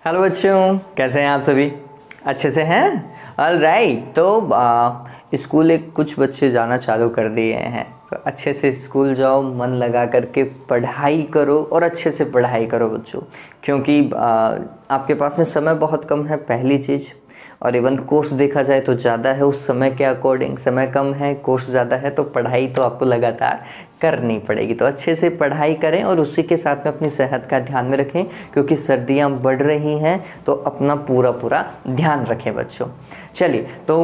Hello बच्चों, कैसे हैं आप सभी? अच्छे से हैं? ऑलराइट। तो स्कूल एक कुछ बच्चे जाना चालू कर दिए हैं, तो अच्छे से स्कूल जाओ, मन लगा करके पढ़ाई करो और अच्छे से पढ़ाई करो बच्चों, क्योंकि आपके पास में समय बहुत कम है पहली चीज़, और इवन कोर्स देखा जाए तो ज़्यादा है। उस समय के अकॉर्डिंग समय कम है, कोर्स ज़्यादा है, तो पढ़ाई तो आपको लगातार करनी पड़ेगी। तो अच्छे से पढ़ाई करें और उसी के साथ में अपनी सेहत का ध्यान में रखें, क्योंकि सर्दियां बढ़ रही हैं, तो अपना पूरा ध्यान रखें बच्चों। चलिए तो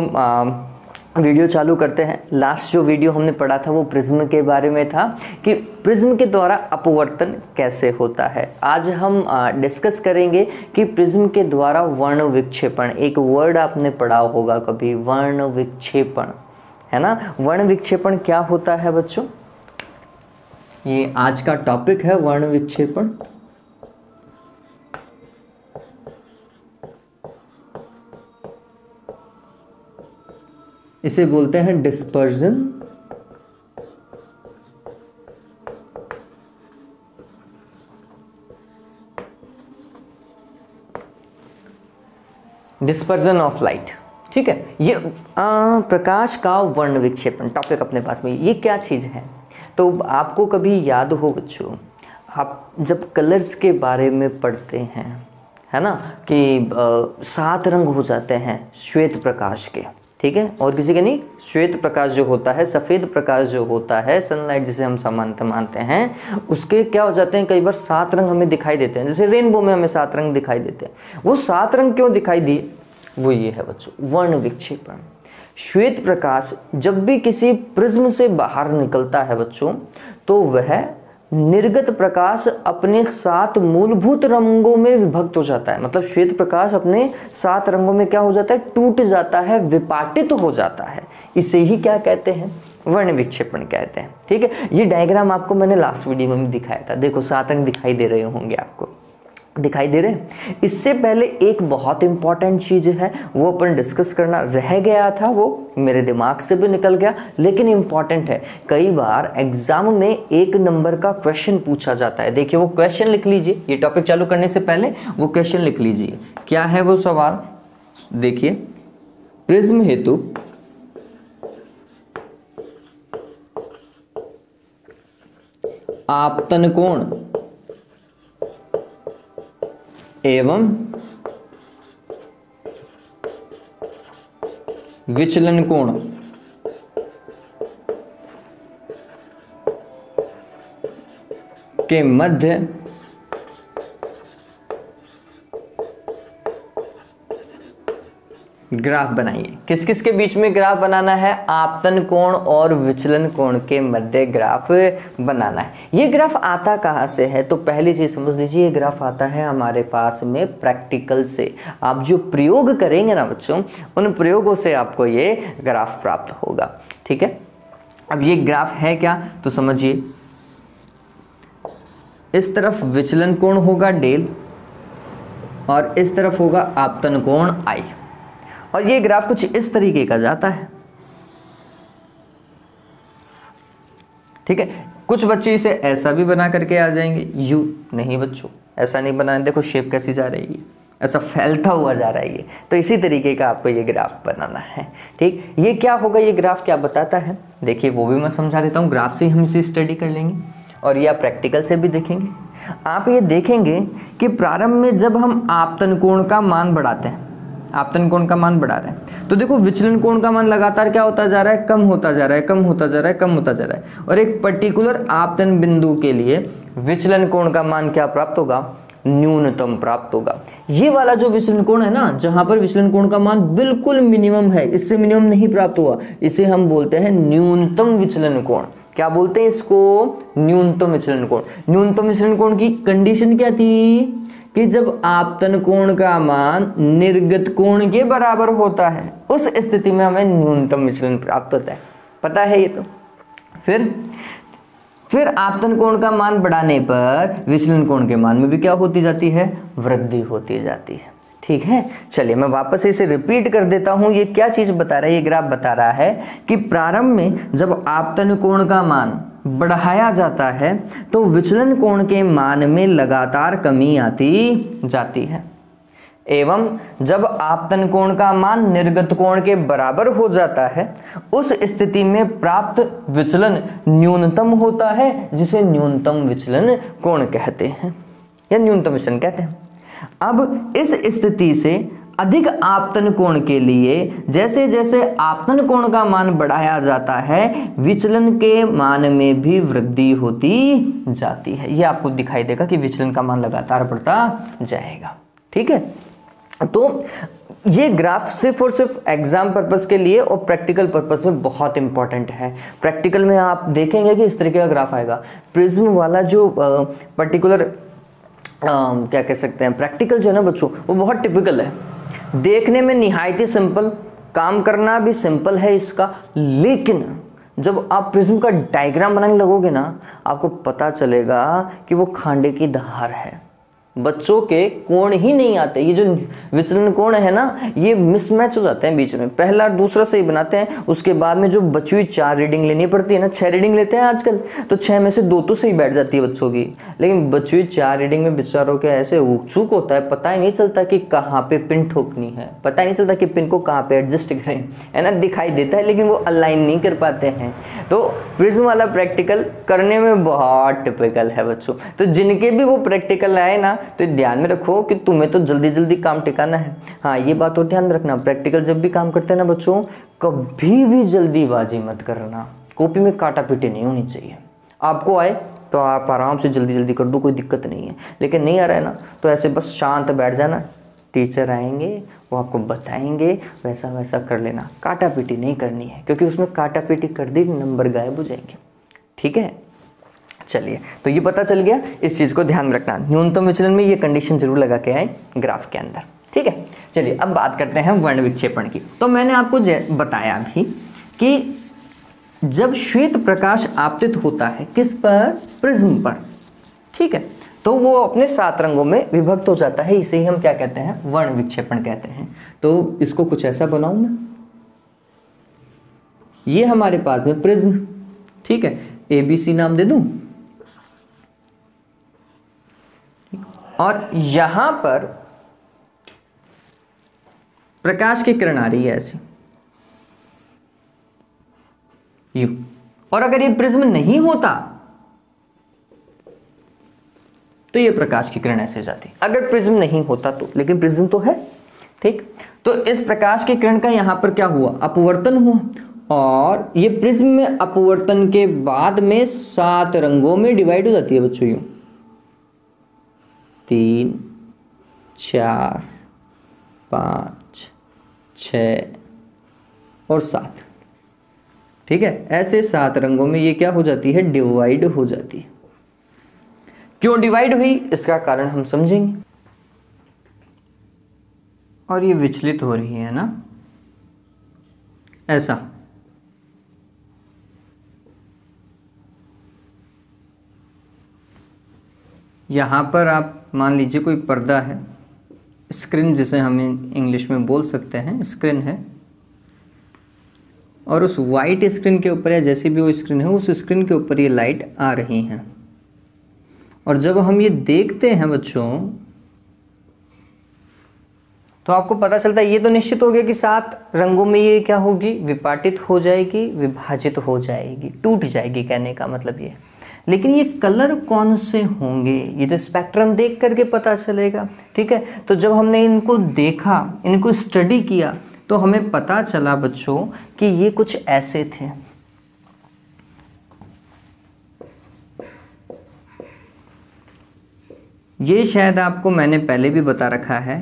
वीडियो चालू करते हैं। लास्ट जो वीडियो हमने पढ़ा था वो प्रिज्म के बारे में था कि प्रिज्म के द्वारा अपवर्तन कैसे होता है। आज हम डिस्कस करेंगे कि प्रिज्म के द्वारा वर्ण विक्षेपण, एक वर्ड आपने पढ़ा होगा कभी, वर्ण विक्षेपण, है ना। वर्ण विक्षेपण क्या होता है बच्चों? ये आज का टॉपिक है, वर्ण विक्षेपण। इसे बोलते हैं डिस्पर्जन। डिस्पर्जन ऑफ लाइट, ठीक है। ये प्रकाश का वर्ण विक्षेपण टॉपिक अपने पास में, ये क्या चीज है? तो आपको कभी याद हो बच्चों, आप जब कलर्स के बारे में पढ़ते हैं, है ना, कि 7 रंग हो जाते हैं श्वेत प्रकाश के, ठीक है, और किसी के नहीं। श्वेत प्रकाश जो होता है, सफ़ेद प्रकाश जो होता है, सनलाइट जिसे हम सामान्यतः मानते हैं, उसके क्या हो जाते हैं, कई बार 7 रंग हमें दिखाई देते हैं। जैसे रेनबो में हमें 7 रंग दिखाई देते हैं। वो 7 रंग क्यों दिखाई दिए? वो ये है बच्चों, वर्ण विक्षेपण। श्वेत प्रकाश जब भी किसी प्रिज्म से बाहर निकलता है बच्चों, तो वह निर्गत प्रकाश अपने 7 मूलभूत रंगों में विभक्त हो जाता है। मतलब श्वेत प्रकाश अपने 7 रंगों में क्या हो जाता है, टूट जाता है, विपाटित हो जाता है। इसे ही क्या कहते हैं? वर्ण विक्षेपण कहते हैं, ठीक है। ये डायग्राम आपको मैंने लास्ट वीडियो में भी दिखाया था। देखो 7 रंग दिखाई दे रहे होंगे, आपको दिखाई दे रहे हैं। इससे पहले एक बहुत इंपॉर्टेंट चीज है, वो अपन डिस्कस करना रह गया था, वो मेरे दिमाग से भी निकल गया, लेकिन इंपॉर्टेंट है। कई बार एग्जाम में 1 नंबर का क्वेश्चन पूछा जाता है। देखिए वो क्वेश्चन लिख लीजिए, ये टॉपिक चालू करने से पहले वो क्वेश्चन लिख लीजिए। क्या है वो सवाल? देखिए, प्रिज्म हेतु आपतन कोण एवं विचलन कोण के मध्य ग्राफ बनाइए। किस किस के बीच में ग्राफ बनाना है? आपतन कोण और विचलन कोण के मध्य ग्राफ बनाना है। ये ग्राफ आता कहाँ से है? तो पहली चीज समझ लीजिए, ये ग्राफ आता है हमारे पास में प्रैक्टिकल से। आप जो प्रयोग करेंगे ना बच्चों, उन प्रयोगों से आपको ये ग्राफ प्राप्त होगा, ठीक है। अब ये ग्राफ है क्या, तो समझिए, इस तरफ विचलन कोण होगा डेल, और इस तरफ होगा आपतन कोण आई, और ये ग्राफ कुछ इस तरीके का जाता है, ठीक है। कुछ बच्चे इसे ऐसा भी बना करके आ जाएंगे, यू नहीं बच्चों, ऐसा नहीं बनाना। देखो शेप कैसी जा रही है, ऐसा फैलता हुआ जा रहा है ये। तो इसी तरीके का आपको ये ग्राफ बनाना है, ठीक। ये क्या होगा, ये ग्राफ क्या बताता है, देखिए वो भी मैं समझा देता हूँ। ग्राफ से हम इसे स्टडी कर लेंगे, और ये आप प्रैक्टिकल से भी देखेंगे। आप ये देखेंगे कि प्रारंभ में जब हम आपतन कोण का मान बढ़ाते हैं, आपतन कोण का मान बढ़ा रहे हैं, तो देखो विचलन कोण का मान लगातार क्या होता जा रहा है, कम होता जा रहा है, कम होता जा रहा है, कम होता जा रहा है। और एक पर्टिकुलर आपतन बिंदु के लिए विचलन कोण का मान क्या प्राप्त होगा? न्यूनतम प्राप्त होगा। ये वाला जो विचलन कोण है ना, जहां पर विचलन कोण का मान बिल्कुल मिनिमम है, इससे मिनिमम नहीं प्राप्त हुआ, इसे हम बोलते हैं न्यूनतम विचलन कोण। क्या बोलते हैं इसको? न्यूनतम विचलन कोण। न्यूनतम विचलन कोण की कंडीशन क्या थी कि जब आपतन कोण का मान निर्गत कोण के बराबर होता है, उस स्थिति में हमें न्यूनतम विचलन प्राप्त होता है। पता है ये तो। फिर आपतन कोण का मान बढ़ाने पर विचलन कोण के मान में भी क्या होती जाती है? वृद्धि होती जाती है, ठीक है। चलिए मैं वापस इसे रिपीट कर देता हूं। ये क्या चीज बता रहा है? ये ग्राफ बता रहा है कि प्रारंभ में जब आपतन कोण का मान बढ़ाया जाता है तो विचलन कोण के मान में लगातार कमी आती जाती है। एवं जब आपतन कोण का मान निर्गत कोण के बराबर हो जाता है उस स्थिति में प्राप्त विचलन न्यूनतम होता है, जिसे न्यूनतम विचलन कोण कहते हैं या न्यूनतम विचलन कहते हैं। अब इस स्थिति से अधिक आपतन कोण के लिए जैसे जैसे आपतन कोण का मान बढ़ाया जाता है विचलन के मान में भी वृद्धि होती जाती है। यह आपको दिखाई देगा कि विचलन का मान लगातार बढ़ता जाएगा। ठीक है, तो ये ग्राफ सिर्फ और सिर्फ एग्जाम पर्पस के लिए और प्रैक्टिकल पर्पस में बहुत इंपॉर्टेंट है। प्रैक्टिकल में आप देखेंगे कि इस तरीके का ग्राफ आएगा। प्रिज्म वाला जो पर्टिकुलर क्या कह सकते हैं प्रैक्टिकल जो है ना बच्चों, वो बहुत टिपिकल है, देखने में निहायत ही सिंपल, काम करना भी सिंपल है इसका, लेकिन जब आप प्रिज्म का डायग्राम बनाने लगोगे ना आपको पता चलेगा कि वो खांडे की धार है। बच्चों के कोण ही नहीं आते, ये जो विचलन कोण है ना ये मिसमैच हो जाते हैं बीच में, पहला दूसरा सही बनाते हैं, उसके बाद में जो बची हुई 4 रीडिंग लेनी पड़ती है ना, 6 रीडिंग लेते हैं आजकल, तो 6 में से 2 तो सही बैठ जाती है बच्चों की, लेकिन बची हुई 4 रीडिंग में बेचारों के ऐसे चूक होता है, पता ही नहीं चलता कि कहाँ पे पिन ठोकनी है, पता ही नहीं चलता कि पिन को कहाँ पे एडजस्ट करें, है ना, दिखाई देता है लेकिन वो अलाइन नहीं कर पाते हैं। तो प्रिज्म वाला प्रैक्टिकल करने में बहुत टिपिकल है बच्चों। तो जिनके भी वो प्रैक्टिकल आए ना तो ध्यान में रखो कि तुम्हें तो जल्दी जल्दी काम टिकाना है। हाँ, ये बात और ध्यान रखना, प्रैक्टिकल जब भी काम करते हैं ना बच्चों, कभी भी जल्दीबाजी मत करना, कॉपी में काटा पीटी नहीं होनी चाहिए। आपको आए तो आप आराम से जल्दी जल्दी कर दो, कोई दिक्कत नहीं है, लेकिन नहीं आ रहा है ना तो ऐसे बस शांत बैठ जाना, टीचर आएंगे वो आपको बताएंगे, वैसा वैसा कर लेना, काटा पीटी नहीं करनी है, क्योंकि उसमें काटा पीटी कर दी नंबर गायब हो जाएंगे। ठीक है, चलिए, तो ये पता चल गया, इस चीज़ को ध्यान में रखना, न्यूनतम विचलन में ये कंडीशन जरूर लगा के आए ग्राफ के अंदर। ठीक है, चलिए अब बात करते हैं वर्ण विक्षेपण की। तो मैंने आपको बताया भी कि जब श्वेत प्रकाश आपतित होता है किस पर, प्रिज्म पर, ठीक है, तो वो अपने 7 रंगों में विभक्त हो जाता है, इसे ही हम क्या कहते हैं, वर्ण विक्षेपण कहते हैं। तो इसको कुछ ऐसा बनाऊं मैं, ये हमारे पास में प्रिज्म, ठीक है, ABC नाम दे दूं, और यहां पर प्रकाश की किरण आ रही है ऐसी यू, और अगर ये प्रिज्म नहीं होता तो ये प्रकाश की किरण ऐसे जाती, अगर प्रिज्म नहीं होता तो, लेकिन प्रिज्म तो है। ठीक, तो इस प्रकाश की किरण का यहां पर क्या हुआ, अपवर्तन हुआ, और ये प्रिज्म में अपवर्तन के बाद में 7 रंगों में डिवाइड हो जाती है बच्चों, यूं 3 4 5 6 और 7। ठीक है, ऐसे 7 रंगों में ये क्या हो जाती है, डिवाइड हो जाती है। क्यों डिवाइड हुई इसका कारण हम समझेंगे। और ये विचलित हो रही है ना ऐसा, यहाँ पर आप मान लीजिए कोई पर्दा है, स्क्रीन जिसे हम इंग्लिश में बोल सकते हैं, स्क्रीन है, और उस वाइट स्क्रीन के ऊपर या जैसी भी वो स्क्रीन है उस स्क्रीन के ऊपर ये लाइट आ रही हैं, और जब हम ये देखते हैं बच्चों तो आपको पता चलता है, ये तो निश्चित हो गया कि 7 रंगों में ये क्या होगी, विपाटित हो जाएगी, विभाजित हो जाएगी, टूट जाएगी, कहने का मतलब ये। लेकिन ये कलर कौन से होंगे ये तो स्पेक्ट्रम देख करके पता चलेगा। ठीक है, तो जब हमने इनको देखा, इनको स्टडी किया, तो हमें पता चला बच्चों कि ये कुछ ऐसे थे। ये शायद आपको मैंने पहले भी बता रखा है,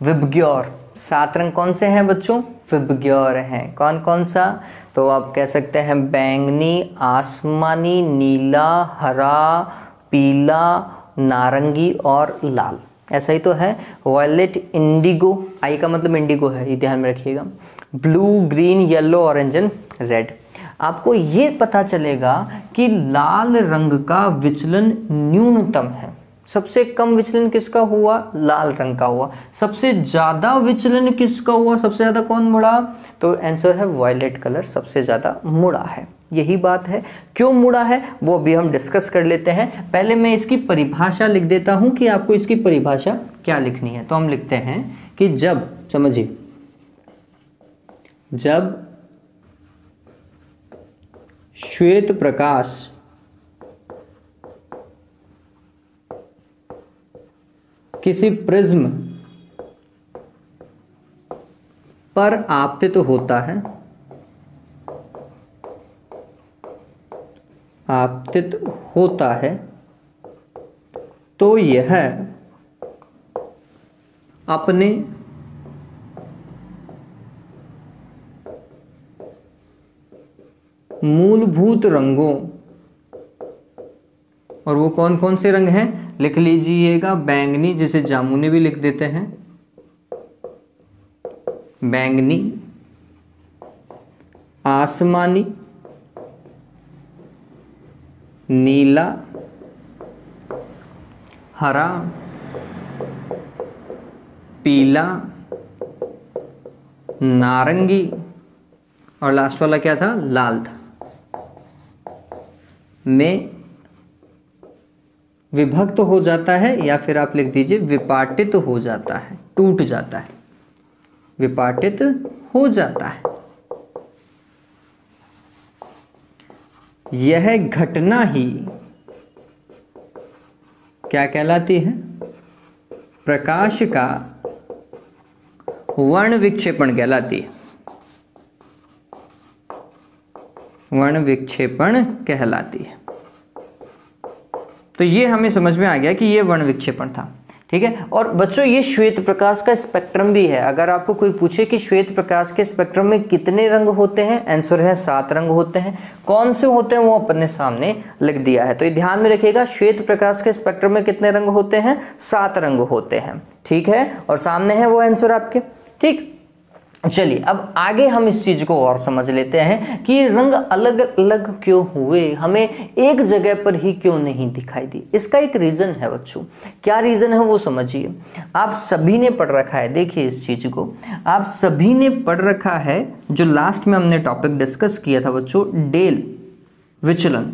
विबग्योर। 7 रंग कौन से हैं बच्चों, विबग्योर हैं। कौन कौन सा, तो आप कह सकते हैं बैंगनी, आसमानी, नीला, हरा, पीला, नारंगी और लाल, ऐसा ही तो है। वायलेट, इंडिगो, आई का मतलब इंडिगो है, ये ध्यान में रखिएगा। Blue, green, yellow, orange and red. आपको ये पता चलेगा कि लाल रंग का विचलन न्यूनतम है। सबसे कम विचलन किसका हुआ? लाल रंग का हुआ। सबसे ज्यादा विचलन किसका हुआ? सबसे ज्यादा कौन मुड़ा? तो आंसर है वायलेट कलर सबसे ज्यादा मुड़ा है। यही बात है। क्यों मुड़ा है वो भी हम डिस्कस कर लेते हैं। पहले मैं इसकी परिभाषा लिख देता हूं कि आपको इसकी परिभाषा क्या लिखनी है। तो हम लिखते हैं कि जब, समझिए, जब श्वेत प्रकाश किसी प्रिज्म पर आपतित होता है, आपतित होता है, तो यह अपने मूलभूत रंगों, और वो कौन कौन से रंग हैं लिख लीजिएगा। बैंगनी, जिसे जामुनी भी लिख देते हैं, बैंगनी, आसमानी, नीला, हरा, पीला, नारंगी, और लास्ट वाला क्या था? लाल था, में विभक्त हो जाता है, या फिर आप लिख दीजिए विपाटित हो जाता है, टूट जाता है, विपाटित हो जाता है। यह घटना ही क्या कहलाती है? प्रकाश का वर्ण विक्षेपण कहलाती है, वर्ण विक्षेपण कहलाती है। तो ये हमें समझ में आ गया कि ये वर्ण विक्षेपण था। ठीक है। और बच्चों ये श्वेत प्रकाश का स्पेक्ट्रम भी है। अगर आपको कोई पूछे कि श्वेत प्रकाश के स्पेक्ट्रम में कितने रंग होते हैं, आंसर है 7 रंग होते हैं। कौन से होते हैं वो अपने सामने लिख दिया है। तो ये ध्यान में रखिएगा, श्वेत प्रकाश के स्पेक्ट्रम में कितने रंग होते हैं? 7 रंग होते हैं। ठीक है, और सामने है वो आंसर आपके। ठीक, चलिए अब आगे हम इस चीज को और समझ लेते हैं कि ये रंग अलग अलग क्यों हुए, हमें एक जगह पर ही क्यों नहीं दिखाई दी। इसका एक रीजन है बच्चों। क्या रीजन है वो समझिए। आप सभी ने पढ़ रखा है, देखिए इस चीज को आप सभी ने पढ़ रखा है। जो लास्ट में हमने टॉपिक डिस्कस किया था बच्चों, डेल विचलन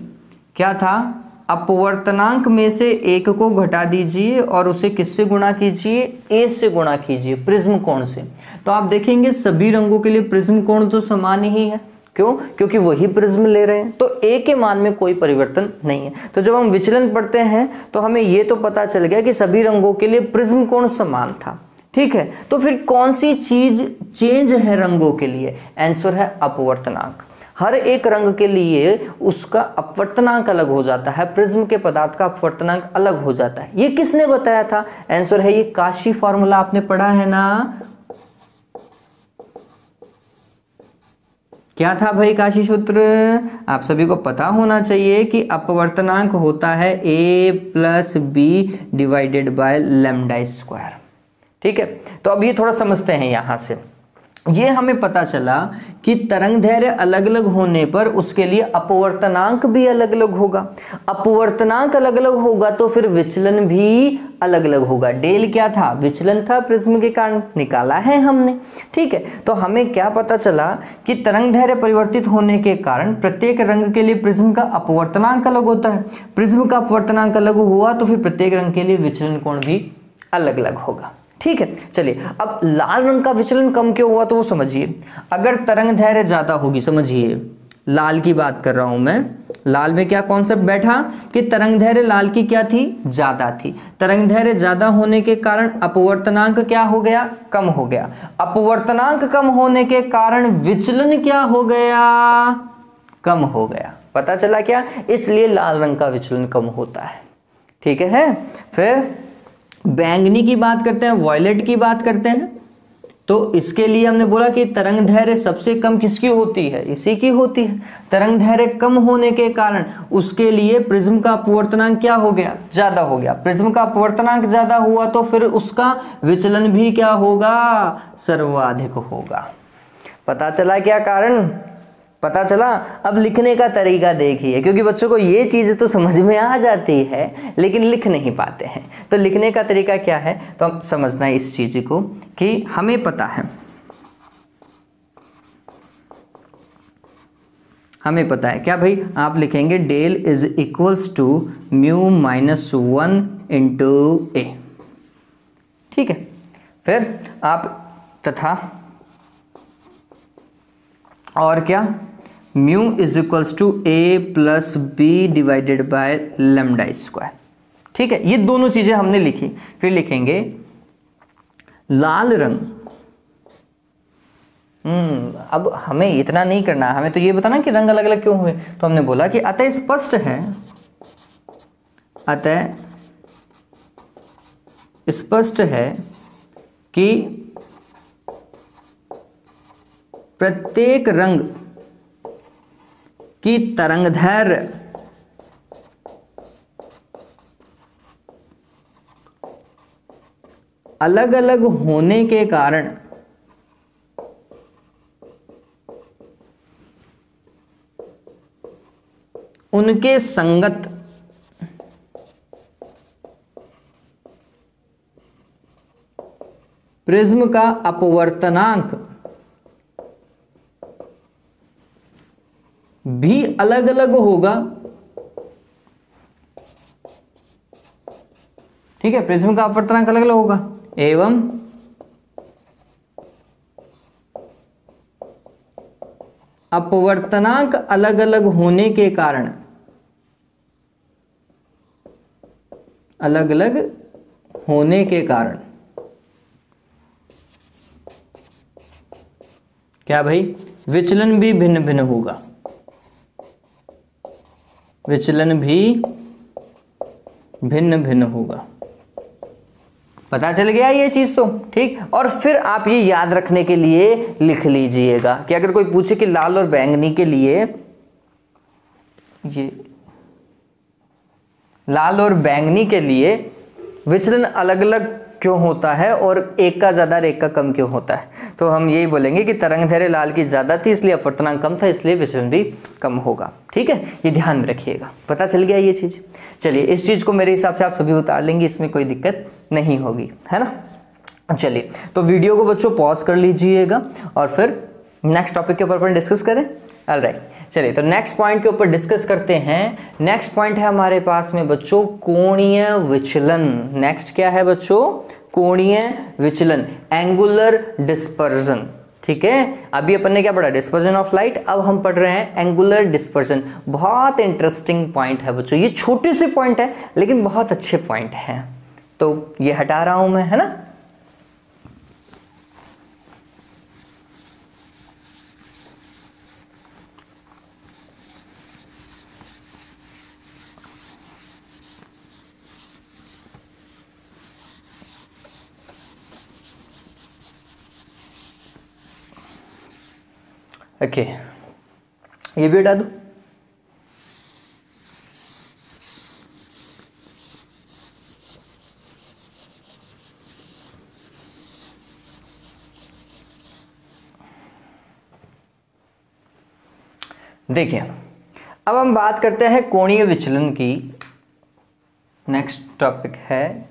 क्या था? अपवर्तनांक में से एक को घटा दीजिए और उसे किससे गुणा कीजिए? ए से गुणा कीजिए, प्रिज्म कोण से। तो आप देखेंगे सभी रंगों के लिए प्रिज्म कोण तो समान ही है। क्यों? क्योंकि वही प्रिज्म ले रहे हैं, तो ए के मान में कोई परिवर्तन नहीं है। तो जब हम विचलन पढ़ते हैं तो हमें ये तो पता चल गया कि सभी रंगों के लिए प्रिज्म कोण समान था। ठीक है, तो फिर कौन सी चीज चेंज है रंगों के लिए? आंसर है अपवर्तनांक। हर एक रंग के लिए उसका अपवर्तनांक अलग हो जाता है, प्रिज्म के पदार्थ का अपवर्तनांक अलग हो जाता है। ये किसने बताया था? आंसर है ये काशी फॉर्मूला, आपने पढ़ा है ना। क्या था भाई काशी सूत्र? आप सभी को पता होना चाहिए कि अपवर्तनांक होता है a+b/λ²। ठीक है, तो अब ये थोड़ा समझते हैं। यहां से ये हमें पता चला कि तरंगदैर्घ्य अलग अलग होने पर उसके लिए अपवर्तनांक भी अलग अलग होगा। अपवर्तनांक अलग अलग होगा तो फिर विचलन भी अलग अलग होगा। डेल क्या था? विचलन था, प्रिज्म के कारण निकाला है हमने। ठीक है, तो हमें क्या पता चला कि तरंगदैर्घ्य परिवर्तित होने के कारण प्रत्येक रंग के लिए प्रिज्म का अपवर्तनांक अलग होता है। प्रिज्म का अपवर्तनांक अलग हुआ तो फिर प्रत्येक रंग के लिए विचलन कोण भी अलग अलग होगा। ठीक है, चलिए अब लाल रंग का विचलन कम क्यों हुआ तो वो समझिए। अगर तरंगदैर्घ्य ज्यादा होगी, समझिए लाल की बात कर रहा हूं मैं, लाल में क्या कॉन्सेप्ट बैठा कि तरंगदैर्घ्य लाल की क्या थी? ज्यादा थी। तरंगदैर्घ्य ज्यादा होने के कारण अपवर्तनांक क्या हो गया? कम हो गया। अपवर्तनांक कम होने के कारण विचलन क्या हो गया? कम हो गया। पता चला क्या? इसलिए लाल रंग का विचलन कम होता है। ठीक है, फिर बैंगनी की बात करते हैं, वॉयलेट की बात करते हैं। तो इसके लिए हमने बोला कि तरंगदैर्घ्य सबसे कम किसकी होती है? इसी की होती है। तरंगदैर्घ्य कम होने के कारण उसके लिए प्रिज्म का अपवर्तनांक क्या हो गया? ज्यादा हो गया। प्रिज्म का अपवर्तनांक ज्यादा हुआ तो फिर उसका विचलन भी क्या होगा? सर्वाधिक होगा। पता चला क्या कारण? पता चला। अब लिखने का तरीका देखिए, क्योंकि बच्चों को ये चीज़ तो समझ में आ जाती है लेकिन लिख नहीं पाते हैं। तो लिखने का तरीका क्या है, तो हम समझना है इस चीज़ को कि हमें पता है, हमें पता है क्या भाई, आप लिखेंगे del is equals to mu minus 1 into A. ठीक है, फिर आप तथा और क्या, mu is equals to A plus B divided by lambda square. ठीक है, ये दोनों चीजें हमने लिखी। फिर लिखेंगे लाल रंग, अब हमें इतना नहीं करना, हमें तो ये बताना कि रंग अलग अलग क्यों हुए। तो हमने बोला कि अतः स्पष्ट है, अतः स्पष्ट है कि प्रत्येक रंग की तरंगदैर्घ्य अलग अलग होने के कारण उनके संगत प्रिज्म का अपवर्तनांक भी अलग अलग होगा। ठीक है, प्रिज्म का अपवर्तनांक अलग अलग होगा एवं अपवर्तनांक अलग अलग होने के कारण, अलग अलग होने के कारण क्या भाई, विचलन भी भिन्न भिन्न होगा, विचलन भी भिन्न भिन्न होगा। पता चल गया ये चीज तो ठीक। और फिर आप ये याद रखने के लिए लिख लीजिएगा कि अगर कोई पूछे कि लाल और बैंगनी के लिए, ये लाल और बैंगनी के लिए विचलन अलग अलग क्यों होता है और एक का ज्यादा और एक का कम क्यों होता है, तो हम यही बोलेंगे कि तरंगदैर्घ्य लाल की ज्यादा थी इसलिए अपवर्तनांक कम था, इसलिए विचलन भी कम होगा। ठीक है, ये ध्यान में रखिएगा। पता चल गया ये चीज। चलिए, इस चीज को मेरे हिसाब से आप सभी उतार लेंगे, इसमें कोई दिक्कत नहीं होगी, है ना। चलिए, तो वीडियो को बच्चों पॉज कर लीजिएगा और फिर नेक्स्ट टॉपिक के ऊपर अपन डिस्कस करें। ऑलराइट, चलिए तो नेक्स्ट पॉइंट के ऊपर डिस्कस करते हैं। नेक्स्ट पॉइंट है हमारे पास में बच्चों कोणीय विचलन। नेक्स्ट क्या है बच्चों, कोणीय विचलन, एंगुलर डिस्पर्जन। ठीक है, अभी अपन ने क्या पढ़ा, डिस्पर्जन ऑफ लाइट, अब हम पढ़ रहे हैं एंगुलर डिस्पर्जन। बहुत इंटरेस्टिंग पॉइंट है बच्चों, ये छोटे से पॉइंट है लेकिन बहुत अच्छे पॉइंट हैं, तो ये हटा रहा हूं मैं, है ना। ओके, ये भी हटा दूं। देखिए, अब हम बात करते हैं कोणीय विचलन की। नेक्स्ट टॉपिक है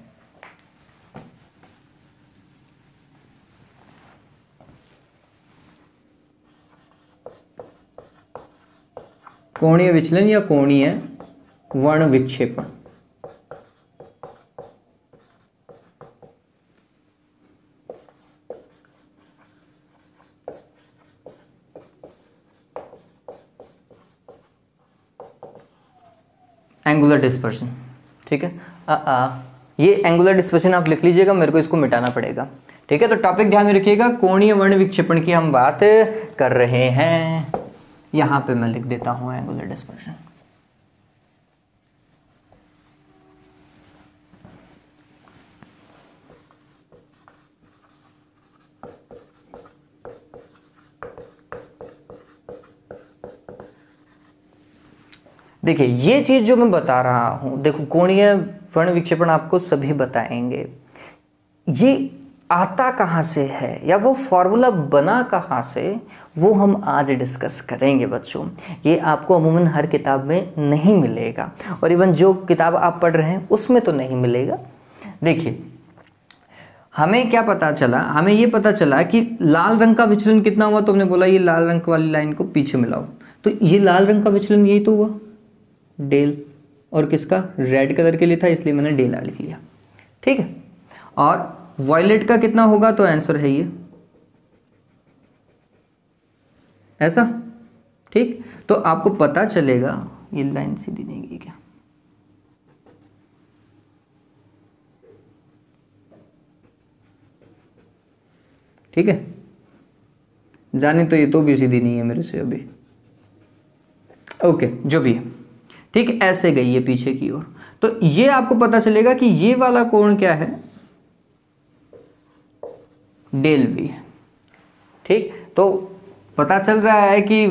कोणीय विचलन या कोणीय वर्ण विक्षेपण। एंगुलर डिस्पर्शन, ठीक है। ये एंगुलर डिस्पर्शन आप लिख लीजिएगा, मेरे को इसको मिटाना पड़ेगा। ठीक है, तो टॉपिक ध्यान में रखिएगा, कोणीय वर्ण विक्षेपण की हम बात कर रहे हैं। यहां पे मैं लिख देता हूं एंगुलर डिस्पर्शन। देखिए, ये चीज जो मैं बता रहा हूं, देखो कोणीय वर्ण विक्षेपण आपको सभी बताएंगे। ये आता कहाँ से है या वो फॉर्मूला बना कहाँ से, वो हम आज डिस्कस करेंगे बच्चों। ये आपको अमूमन हर किताब में नहीं मिलेगा, और इवन जो किताब आप पढ़ रहे हैं उसमें तो नहीं मिलेगा। देखिए, हमें क्या पता चला, हमें ये पता चला कि लाल रंग का विचलन कितना हुआ, तो हमने बोला ये लाल रंग वाली लाइन को पीछे मिलाओ, तो ये लाल रंग का विचलन यही तो हुआ डेल, और किसका, रेड कलर के लिए था इसलिए मैंने डेल आर लिख लिया, ठीक है। और वॉयलेट का कितना होगा, तो आंसर है ये ऐसा, ठीक। तो आपको पता चलेगा, ये लाइन सीधी नहीं गई क्या, ठीक है, जाने तो ये तो भी सीधी नहीं है मेरे से अभी, ओके जो भी है, ठीक। ऐसे गई है पीछे की ओर, तो ये आपको पता चलेगा कि ये वाला कोण क्या है, डेल वी, ठीक। तो पता चल रहा है कि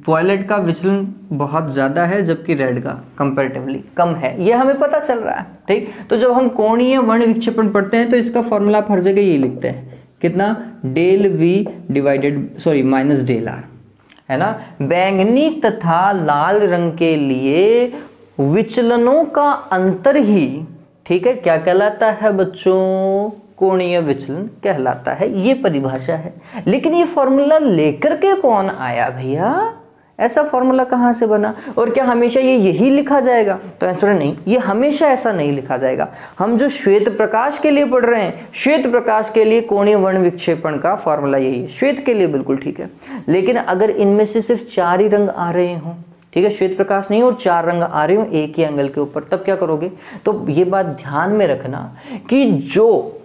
वॉयलेट का विचलन बहुत ज़्यादा है जबकि रेड का कंपैरेटिवली कम है, ये हमें पता चल रहा है, ठीक। तो जब हम कोणीय वर्ण विक्षेपण पढ़ते हैं तो इसका फॉर्मूला आप हर जगह यही लिखते हैं, कितना, del V divided minus del R, है ना। बैंगनी तथा लाल रंग के लिए विचलनों का अंतर ही, ठीक है, क्या कहलाता है बच्चों, कोणीय विचलन कहलाता है, ये परिभाषा है। लेकिन ये फॉर्मूला लेकर के कौन आया भैया, ऐसा फॉर्मूला कहाँ से बना, और क्या हमेशा ये यही लिखा जाएगा, तो आंसर नहीं, ये हमेशा ऐसा नहीं लिखा जाएगा। हम जो श्वेत प्रकाश के लिए पढ़ रहे हैं, श्वेत प्रकाश के लिए कोणीय वर्ण विक्षेपण का फॉर्मूला यही है, श्वेत के लिए बिल्कुल ठीक है। लेकिन अगर इनमें से सिर्फ 4 ही रंग आ रहे हों, ठीक है, श्वेत प्रकाश नहीं और 4 रंग आ रहे हो एक ही एंगल के ऊपर, तब क्या करोगे। तो ये बात ध्यान में रखना कि जो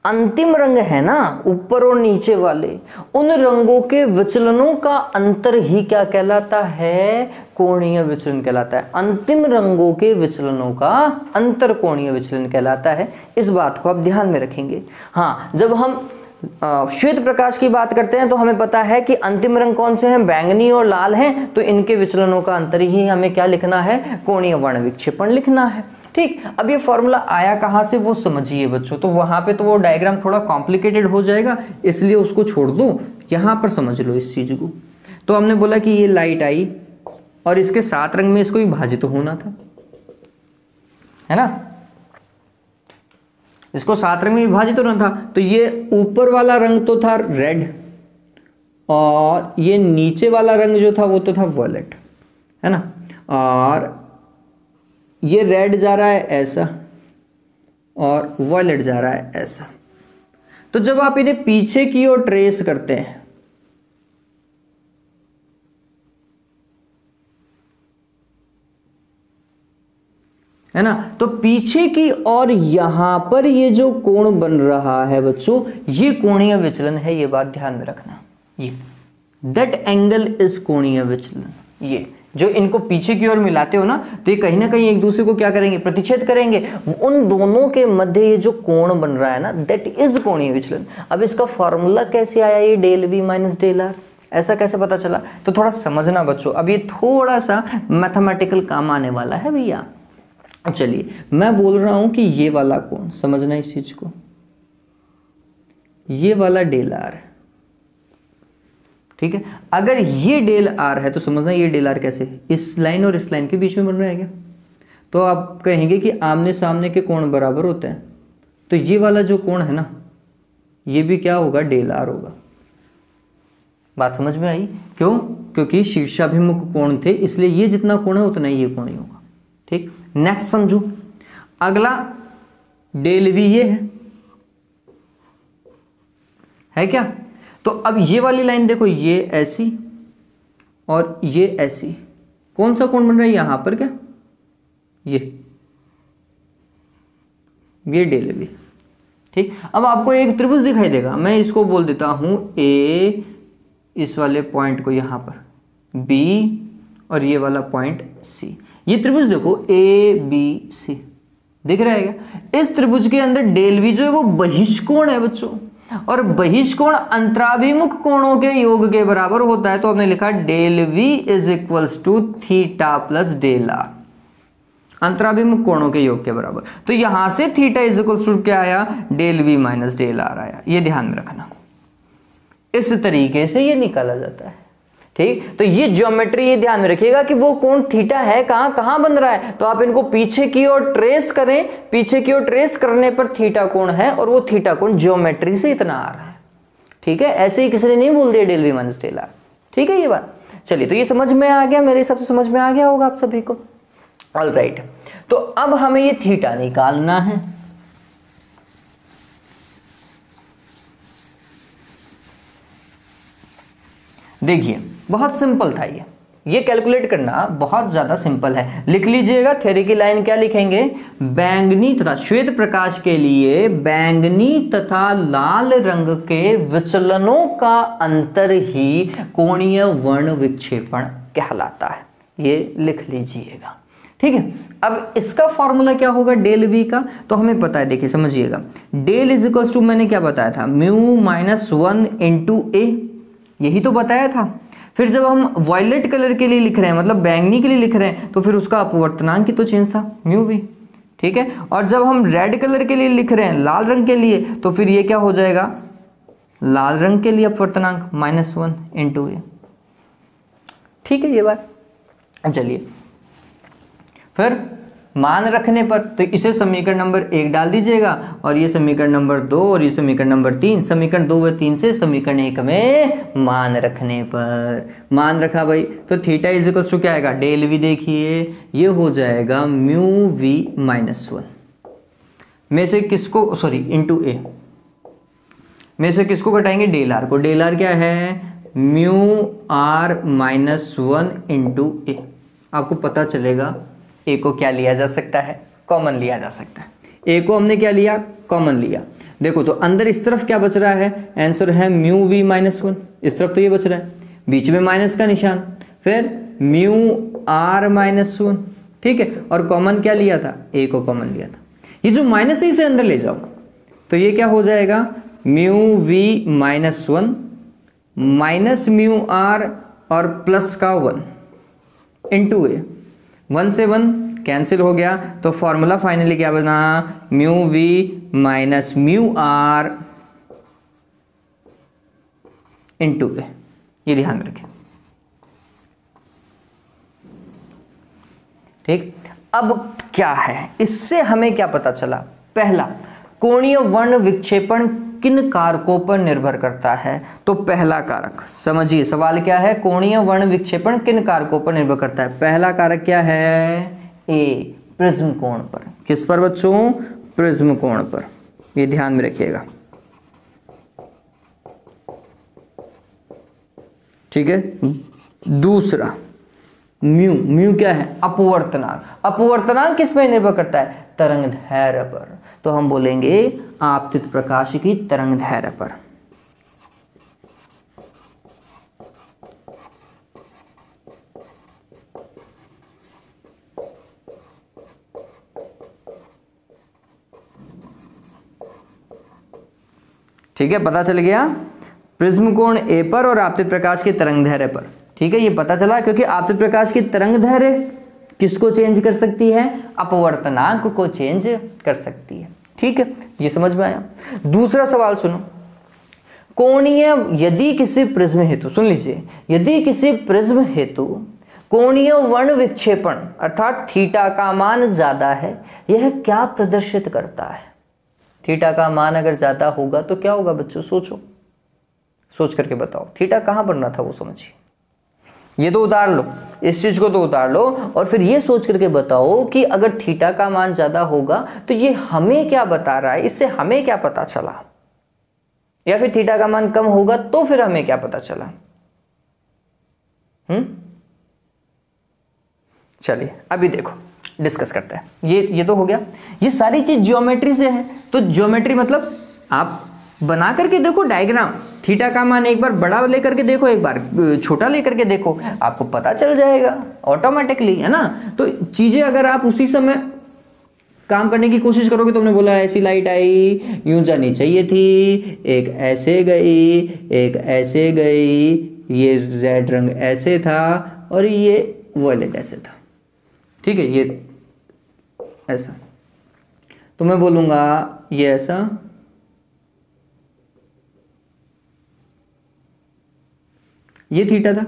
अंतिम रंग है ना, ऊपर और नीचे वाले, उन रंगों के विचलनों का अंतर ही क्या कहलाता है, कोणीय विचलन कहलाता है। अंतिम रंगों के विचलनों का अंतर कोणीय विचलन कहलाता है, इस बात को आप ध्यान में रखेंगे। हाँ, जब हम श्वेत प्रकाश की बात करते हैं तो हमें पता है कि अंतिम रंग कौन से हैं, बैंगनी और लाल हैं, तो इनके विचलनों का अंतर ही हमें क्या लिखना है, कोणीय वर्ण विक्षेपण लिखना है, ठीक। अब ये फॉर्मूला आया कहाँ से वो समझिए बच्चों, तो वहां पे तो वो डायग्राम थोड़ा कॉम्प्लिकेटेड हो जाएगा, इसलिए उसको छोड़ दो, यहां पर समझ लो इस चीज को। तो हमने बोला कि ये लाइट आई और इसके 7 रंग में इसको विभाजित तो होना था, है ना, इसको 7 रंग में विभाजित होना था। तो ये ऊपर वाला रंग तो था रेड, और ये नीचे वाला रंग जो था वो तो था वॉयलेट, है ना। और ये रेड जा रहा है ऐसा और वॉयलेट जा रहा है ऐसा। तो जब आप इन्हें पीछे की ओर ट्रेस करते हैं, है ना, तो पीछे की और यहां पर ये जो कोण बन रहा है बच्चों, ये कोणीय विचलन है, ये बात ध्यान में रखना। ये दैट एंगल इज कोणीय विचलन। ये जो इनको पीछे की ओर मिलाते हो ना, तो ये कहीं ना कहीं एक दूसरे को क्या करेंगे, प्रतिच्छेद करेंगे। उन दोनों के मध्य ये जो कोण बन रहा है ना, दैट इज कोणीय विचलन। अब इसका फॉर्मूला कैसे आया, ये del V minus del R, ऐसा कैसे पता चला, तो थोड़ा समझना बच्चों। अब ये थोड़ा सा मैथमेटिकल काम आने वाला है भैया। चलिए, मैं बोल रहा हूं कि ये वाला कोण, समझना इस चीज को, ये वाला डेल आर है, ठीक है। अगर ये डेल आर है तो समझना ये डेल आर कैसे, इस लाइन और इस लाइन के बीच में बन रहा है क्या, तो आप कहेंगे कि आमने सामने के कोण बराबर होते हैं, तो ये वाला जो कोण है ना, ये भी क्या होगा, डेल आर होगा। बात समझ में आई, क्यों, क्योंकि शीर्षाभिमुख कोण थे, इसलिए ये जितना कोण है उतना ही ये कोण ही होगा, ठीक। नेक्स्ट समझो, अगला डेल वी ये है क्या। तो अब ये वाली लाइन देखो, ये ऐसी और ये ऐसी, कौन सा कोण बन रहा है यहां पर, क्या ये डेल वी, ठीक। अब आपको एक त्रिभुज दिखाई देगा, मैं इसको बोल देता हूं ए, इस वाले पॉइंट को यहां पर बी, और ये वाला पॉइंट सी। ये त्रिभुज देखो ए बी सी, दिख रहा है क्या। इस त्रिभुज के अंदर डेल वी जो है वो बहिष्कोण है बच्चों, और बहिष्कोण अंतराभिमुख कोणों के योग के बराबर होता है। तो हमने लिखा del V is equals to theta plus del R. अंतराभिमुख कोणों के योग के बराबर। तो यहां से थीटा इज इक्वल टू क्या आया, del V minus del R आया। ये ध्यान में रखना, इस तरीके से ये निकाला जाता है। ठीक, तो ये ज्योमेट्री ये ध्यान में रखिएगा कि वो कोण थीटा है कहां कहां बन रहा है, तो आप इनको पीछे की ओर ट्रेस करें, पीछे की ओर ट्रेस करने पर थीटा कोण है और वो थीटा कोण ज्योमेट्री से इतना आ रहा है। ठीक है, ऐसे ही किसी ने नहीं बोल दिया del V minus del R. ठीक है ये बात। चलिए, तो ये समझ में आ गया, मेरे हिसाब से समझ में आ गया होगा आप सभी को। ऑल राइट, तो अब हमें ये थीटा निकालना है। देखिए बहुत सिंपल था ये कैलकुलेट करना बहुत ज्यादा सिंपल है। लिख लीजिएगा, थ्योरी की लाइन क्या लिखेंगे, बैंगनी तथा श्वेत प्रकाश के लिए बैंगनी तथा लाल रंग के विचलनों का अंतर ही कोणीय वर्ण विक्षेपण कहलाता है। ये लिख लीजिएगा, ठीक है। अब इसका फॉर्मूला क्या होगा डेल वी का, तो हमें पता है, देखिए समझिएगा, डेल इज इक्वल टू मैंने क्या बताया था, म्यू माइनस 1 इंटू ए, यही तो बताया था। फिर जब हम वॉयलेट कलर के लिए लिख रहे हैं, मतलब बैंगनी के लिए लिख रहे हैं, तो फिर उसका अपवर्तनांक तो चेंज था, म्यू वी, ठीक है। और जब हम रेड कलर के लिए लिख रहे हैं, लाल रंग के लिए, तो फिर ये क्या हो जाएगा, लाल रंग के लिए अपवर्तनांक -1 इंटू ए। ठीक है ये बात। चलिए, फिर मान रखने पर तो इसे समीकरण नंबर 1 डाल दीजिएगा, और ये समीकरण नंबर 2 और ये समीकरण नंबर 3, समीकरण 2 व 3 से समीकरण 1 में मान रखने पर, मान रखा भाई, तो थीटा इज इक्वल टू क्या आएगा, डेल वी, देखिए ये हो जाएगा म्यू वी माइनस 1 में से किसको, सॉरी इंटू ए में से किसको घटाएंगे, डेल आर को। डेल आर क्या है, म्यू आर माइनस 1 इंटू ए। आपको पता चलेगा ए को क्या लिया जा सकता है, कॉमन लिया जा सकता है। ए को हमने क्या लिया, कॉमन लिया। देखो तो अंदर इस तरफ क्या बच रहा है, आंसर है म्यू वी माइनस 1, इस तरफ तो ये बच रहा है, बीच में माइनस का निशान, फिर म्यू आर माइनस 1, ठीक है। और कॉमन क्या लिया था, ए को कॉमन लिया था। ये जो माइनस है इसे अंदर ले जाओ, तो ये क्या हो जाएगा, mu V minus 1 minus mu R और प्लस का 1 इंटू ए, 1 से 1 कैंसिल हो गया, तो फॉर्मूला फाइनली क्या बना, mu V minus mu R into A. ये ध्यान रखें, ठीक। अब क्या है, इससे हमें क्या पता चला, पहला, कोणीय वर्ण विक्षेपण किन कारकों पर निर्भर करता है, तो पहला कारक समझिए, सवाल क्या है, कोणीय वर्ण विक्षेपण किन कारकों पर निर्भर करता है। पहला कारक क्या है, ए, प्रिज्म कोण पर। किस पर बच्चों, प्रिज्म कोण पर, ये ध्यान में रखिएगा, ठीक है। दूसरा म्यू, म्यू क्या है, अपवर्तनांक। अपवर्तनांक किस पर निर्भर करता है, तरंग दैर्ध्य पर, तो हम बोलेंगे आपतित प्रकाश की तरंग दैर्ध्य पर। ठीक है, पता चल गया, प्रिज्म कोण ए पर और आपतित प्रकाश की तरंग दैर्ध्य पर। ठीक है, ये पता चला, क्योंकि आपतित प्रकाश की तरंग दैर्ध्य किसको चेंज कर सकती है, अपवर्तनांक को चेंज कर सकती है। ठीक है, ये समझ में आया। दूसरा सवाल सुनो, कोणीय, यदि किसी प्रिज्म हेतु, सुन लीजिए, यदि किसी प्रिज्म हेतु कोणीय वर्ण विक्षेपण अर्थात थीटा का मान ज्यादा है, यह क्या प्रदर्शित करता है। थीटा का मान अगर ज्यादा होगा तो क्या होगा बच्चों, सोचो, सोच करके बताओ, थीटा कहां बनना था वो समझिए। ये तो उतार लो, इस चीज को तो उतार लो, और फिर ये सोच करके बताओ कि अगर थीटा का मान ज्यादा होगा तो ये हमें क्या बता रहा है, इससे हमें क्या पता चला, या फिर थीटा का मान कम होगा तो फिर हमें क्या पता चला। चलिए अभी देखो डिस्कस करते हैं। ये तो हो गया, ये सारी चीज ज्योमेट्री से है, तो ज्योमेट्री मतलब आप बना करके देखो डायग्राम, थीटा का मान एक बार बड़ा लेकर के देखो, एक बार छोटा लेकर के देखो, आपको पता चल जाएगा ऑटोमेटिकली, है ना। तो चीजें अगर आप उसी समय काम करने की कोशिश करोगे, तो हमने बोला ऐसी लाइट आई, यूं जानी चाहिए थी, एक ऐसे गई, एक ऐसे गई, ये रेड रंग ऐसे था और ये वॉयलेट ऐसे था। ठीक है, ये ऐसा, तो मैं बोलूंगा ये ऐसा, ये थीटा था।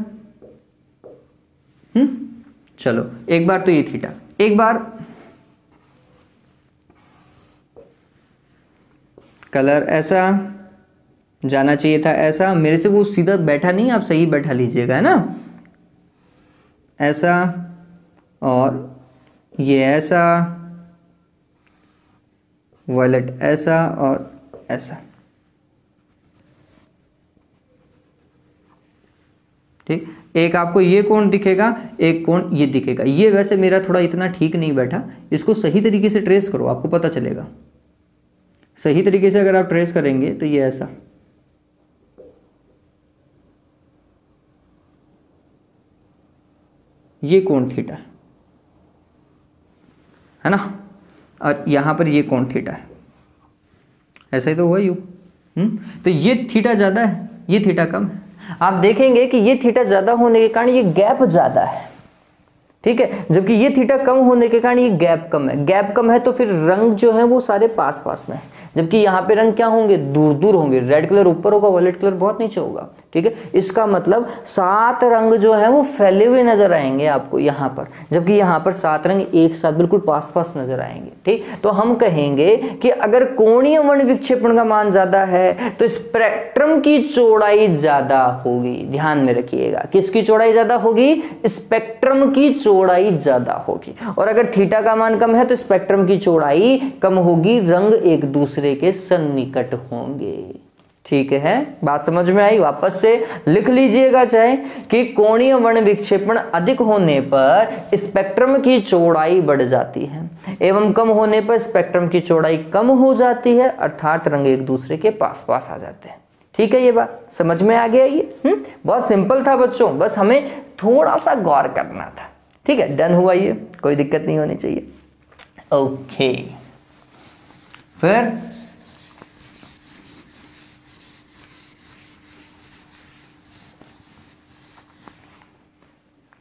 चलो एक बार तो ये थीटा, एक बार कलर ऐसा जाना चाहिए था, ऐसा मेरे से वो सीधा बैठा नहीं, आप सही बैठा लीजिएगा, है ना, ऐसा, और ये ऐसा, वॉयलेट ऐसा और ऐसा, ठीक। एक आपको ये कोण दिखेगा, एक कोण ये दिखेगा। ये वैसे मेरा थोड़ा इतना ठीक नहीं बैठा, इसको सही तरीके से ट्रेस करो, आपको पता चलेगा। सही तरीके से अगर आप ट्रेस करेंगे तो ये ऐसा, ये कोण थीटा है ना, और यहां पर ये कोण थीटा है, ऐसा ही तो हुआ यू। तो ये थीटा ज्यादा है, ये थीटा कम है। आप देखेंगे कि ये थीटा ज्यादा होने के कारण ये गैप ज्यादा है, ठीक है, जबकि ये थीटा कम होने के कारण ये गैप कम है। गैप कम है तो फिर रंग जो है वो सारे पास पास में है, जबकि यहाँ पे रंग क्या होंगे, दूर दूर होंगे। रेड कलर ऊपर होगा, वॉयलेट कलर बहुत नीचे होगा, ठीक है। इसका मतलब 7 रंग जो है वो फैले हुए नजर आएंगे आपको यहाँ पर, जबकि यहाँ पर 7 रंग एक साथ बिल्कुल पास पास नजर आएंगे, ठीक। तो हम कहेंगे कि अगर कोणीय वर्ण विक्षेपण का मान ज्यादा है तो स्पेक्ट्रम की चौड़ाई ज्यादा होगी। ध्यान में रखिएगा, किसकी चौड़ाई ज्यादा होगी, स्पेक्ट्रम की चौड़ाई ज्यादा होगी। और अगर थीटा का मान कम है तो स्पेक्ट्रम की चौड़ाई कम होगी, रंग एक दूसरे के सन्निकट होंगे, ठीक है। बात समझ में आई? वापस से लिख लीजिएगा चाहे कि कोणीय वर्ण विक्षेपण अधिक होने पर स्पेक्ट्रम की चौड़ाई बढ़ जाती है एवं कम होने पर स्पेक्ट्रम की चौड़ाई कम हो जाती है, अर्थात रंग एक दूसरे के पास पास आ जाते हैं, ठीक है। ये बात समझ में आ गया? ये बहुत सिंपल था बच्चों, बस हमें थोड़ा सा गौर करना था, ठीक है। डन हुआ, ये कोई दिक्कत नहीं होनी चाहिए। ओके, फिर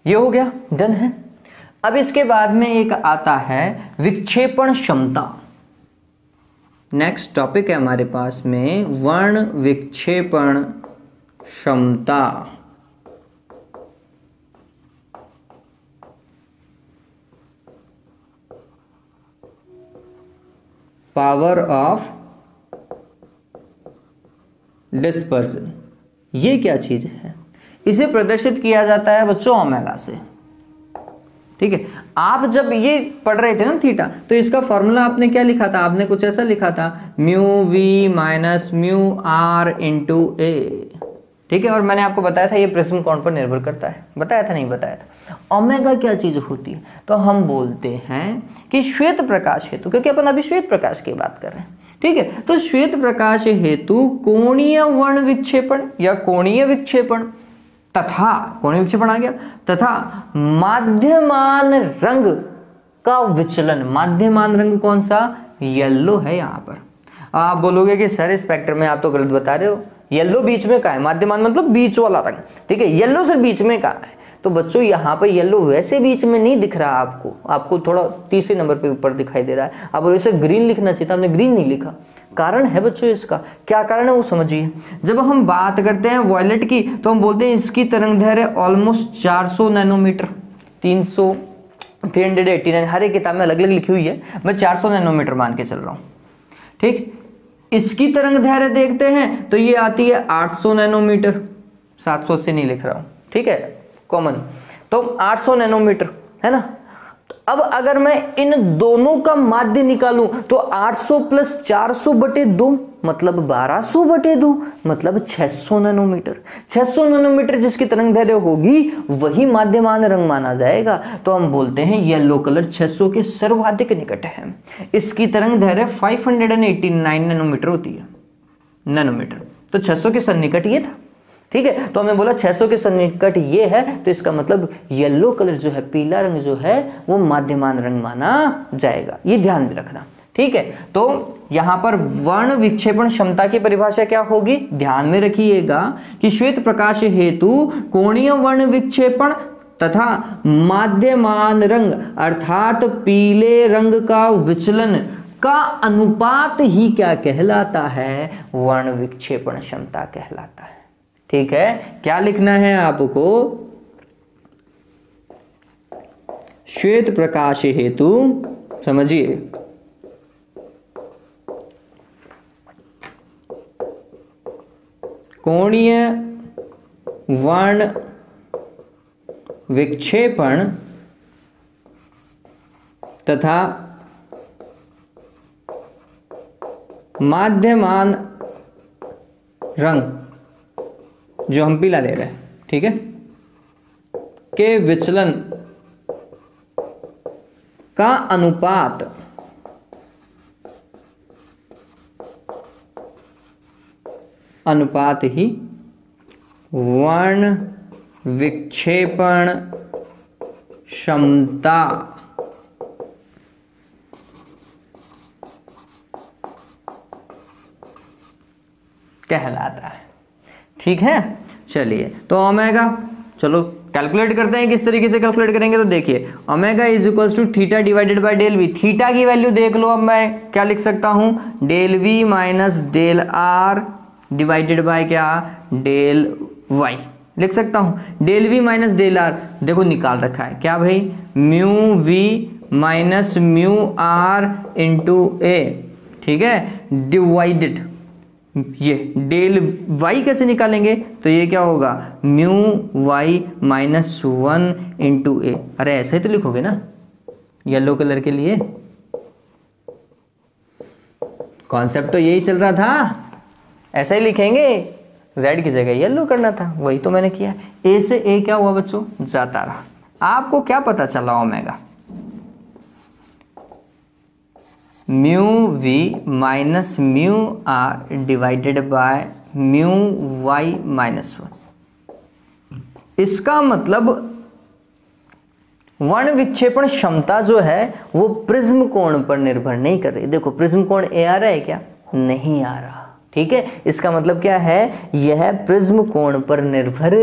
ये हो गया, डन है। अब इसके बाद में एक आता है विक्षेपण क्षमता। नेक्स्ट टॉपिक है हमारे पास में वर्ण विक्षेपण क्षमता। Power of dispersion. ये क्या चीज है? इसे प्रदर्शित किया जाता है बच्चों ओमेगा से, ठीक है। आप जब ये पढ़ रहे थे ना थीटा, तो इसका फॉर्मूला आपने क्या लिखा था? आपने कुछ ऐसा लिखा था, mu V minus mu R into A, ठीक है। और मैंने आपको बताया था ये प्रिज्म कोण पर निर्भर करता है, बताया था नहीं बताया था? ओमेगा क्या चीज होती है? तो हम बोलते हैं कि श्वेत प्रकाश हेतु, क्योंकि अपन अभी श्वेत प्रकाश की बात कर रहे हैं, ठीक है। तो श्वेत प्रकाश हेतु कोणीय वर्ण विक्षेपण या कोणीय विक्षेपण तथा, कोणीय विक्षेपण आ गया, तथा माध्यमान रंग का विचलन। माध्यमान रंग कौन सा? येलो है यहाँ पर। आप बोलोगे कि सर स्पेक्ट्रम में आप तो गलत बता रहे हो, येलो बीच में का है, माध्यमान मतलब बीच वाला रंग, ठीक है। येलो सर बीच में का है, तो बच्चों यहाँ पर येलो वैसे बीच में नहीं दिख रहा आपको, आपको थोड़ा तीसरे नंबर पे ऊपर दिखाई दे रहा है। आप बोलो इसे ग्रीन लिखना चाहिए था, हमने ग्रीन नहीं लिखा। कारण है बच्चों इसका, क्या कारण है वो समझिए। जब हम बात करते हैं वॉयलेट की, तो हम बोलते हैं इसकी तरंग दैर्घ्य ऑलमोस्ट 400 नैनोमीटर, 300, 389, हर एक किताब में अलग अलग लिखी हुई है, मैं 400 नैनोमीटर मान के चल रहा हूँ, ठीक। इसकी तरंग दैर्घ्य देखते हैं तो ये आती है 800 नैनोमीटर, 700 से नहीं लिख रहा हूँ, ठीक है, कॉमन। तो 800 नैनोमीटर है ना। अब अगर मैं इन दोनों का माध्य निकालूं तो 800 प्लस 400 बटे 2 मतलब 1200 बटे 2 मतलब 600 नैनोमीटर। 600 नैनोमीटर जिसकी तरंग दैर्घ्य होगी वही माध्यमान रंग माना जाएगा। तो हम बोलते हैं येलो कलर 600 के सर्वाधिक निकट है। इसकी तरंग दैर्घ्य 589 नैनोमीटर होती है, नैनोमीटर। तो 600 के सन्निकट ये था, ठीक है। तो हमने बोला 600 के सन्निकट ये है, तो इसका मतलब येलो कलर जो है, पीला रंग जो है, वो माध्यमान रंग माना जाएगा। ये ध्यान में रखना, ठीक है। तो यहां पर वर्ण विक्षेपण क्षमता की परिभाषा क्या होगी? ध्यान में रखिएगा कि श्वेत प्रकाश हेतु कोणीय वर्ण विक्षेपण तथा माध्यमान रंग अर्थात पीले रंग का विचलन का अनुपात ही क्या कहलाता है? वर्ण विक्षेपण क्षमता कहलाता है। ठीक है, क्या लिखना है आपको? श्वेत प्रकाश हेतु, समझिए, कोणीय वर्ण विक्षेपण तथा माध्यमान रंग, जो हम पीला ले रहे हैं, ठीक है, के विचलन का अनुपात ही वर्ण विक्षेपण क्षमता कहलाता है। ठीक है, चलिए, तो ओमेगा, चलो कैलकुलेट करते हैं। किस तरीके से कैलकुलेट करेंगे? तो देखिए, omega is equals to theta divided by del V. Theta की वैल्यू देख लो, अब मैं क्या लिख सकता हूं? Del V minus del R divided by क्या? डेल वाई लिख सकता हूं। Del V minus del R देखो निकाल रखा है क्या भाई? Mu V minus mu R into A, ठीक है, डिवाइडेड ये डेल वाई कैसे निकालेंगे? तो ये क्या होगा? म्यू वाई माइनस 1 इंटू ए। अरे ऐसे ही तो लिखोगे ना, येलो कलर के लिए कॉन्सेप्ट तो यही चल रहा था, ऐसा ही लिखेंगे, रेड की जगह येलो करना था, वही तो मैंने किया। ए से ए क्या हुआ बच्चों? जाता रहा। आपको क्या पता चला? Omega mu V minus mu R divided by mu Y minus 1। इसका मतलब वर्ण विक्षेपण क्षमता जो है वो प्रिज्म कोण पर निर्भर नहीं कर रही। देखो प्रिज्म कोण ए आ रहा है क्या? नहीं आ रहा। ठीक है, इसका मतलब क्या है? यह प्रिज्म कोण पर निर्भर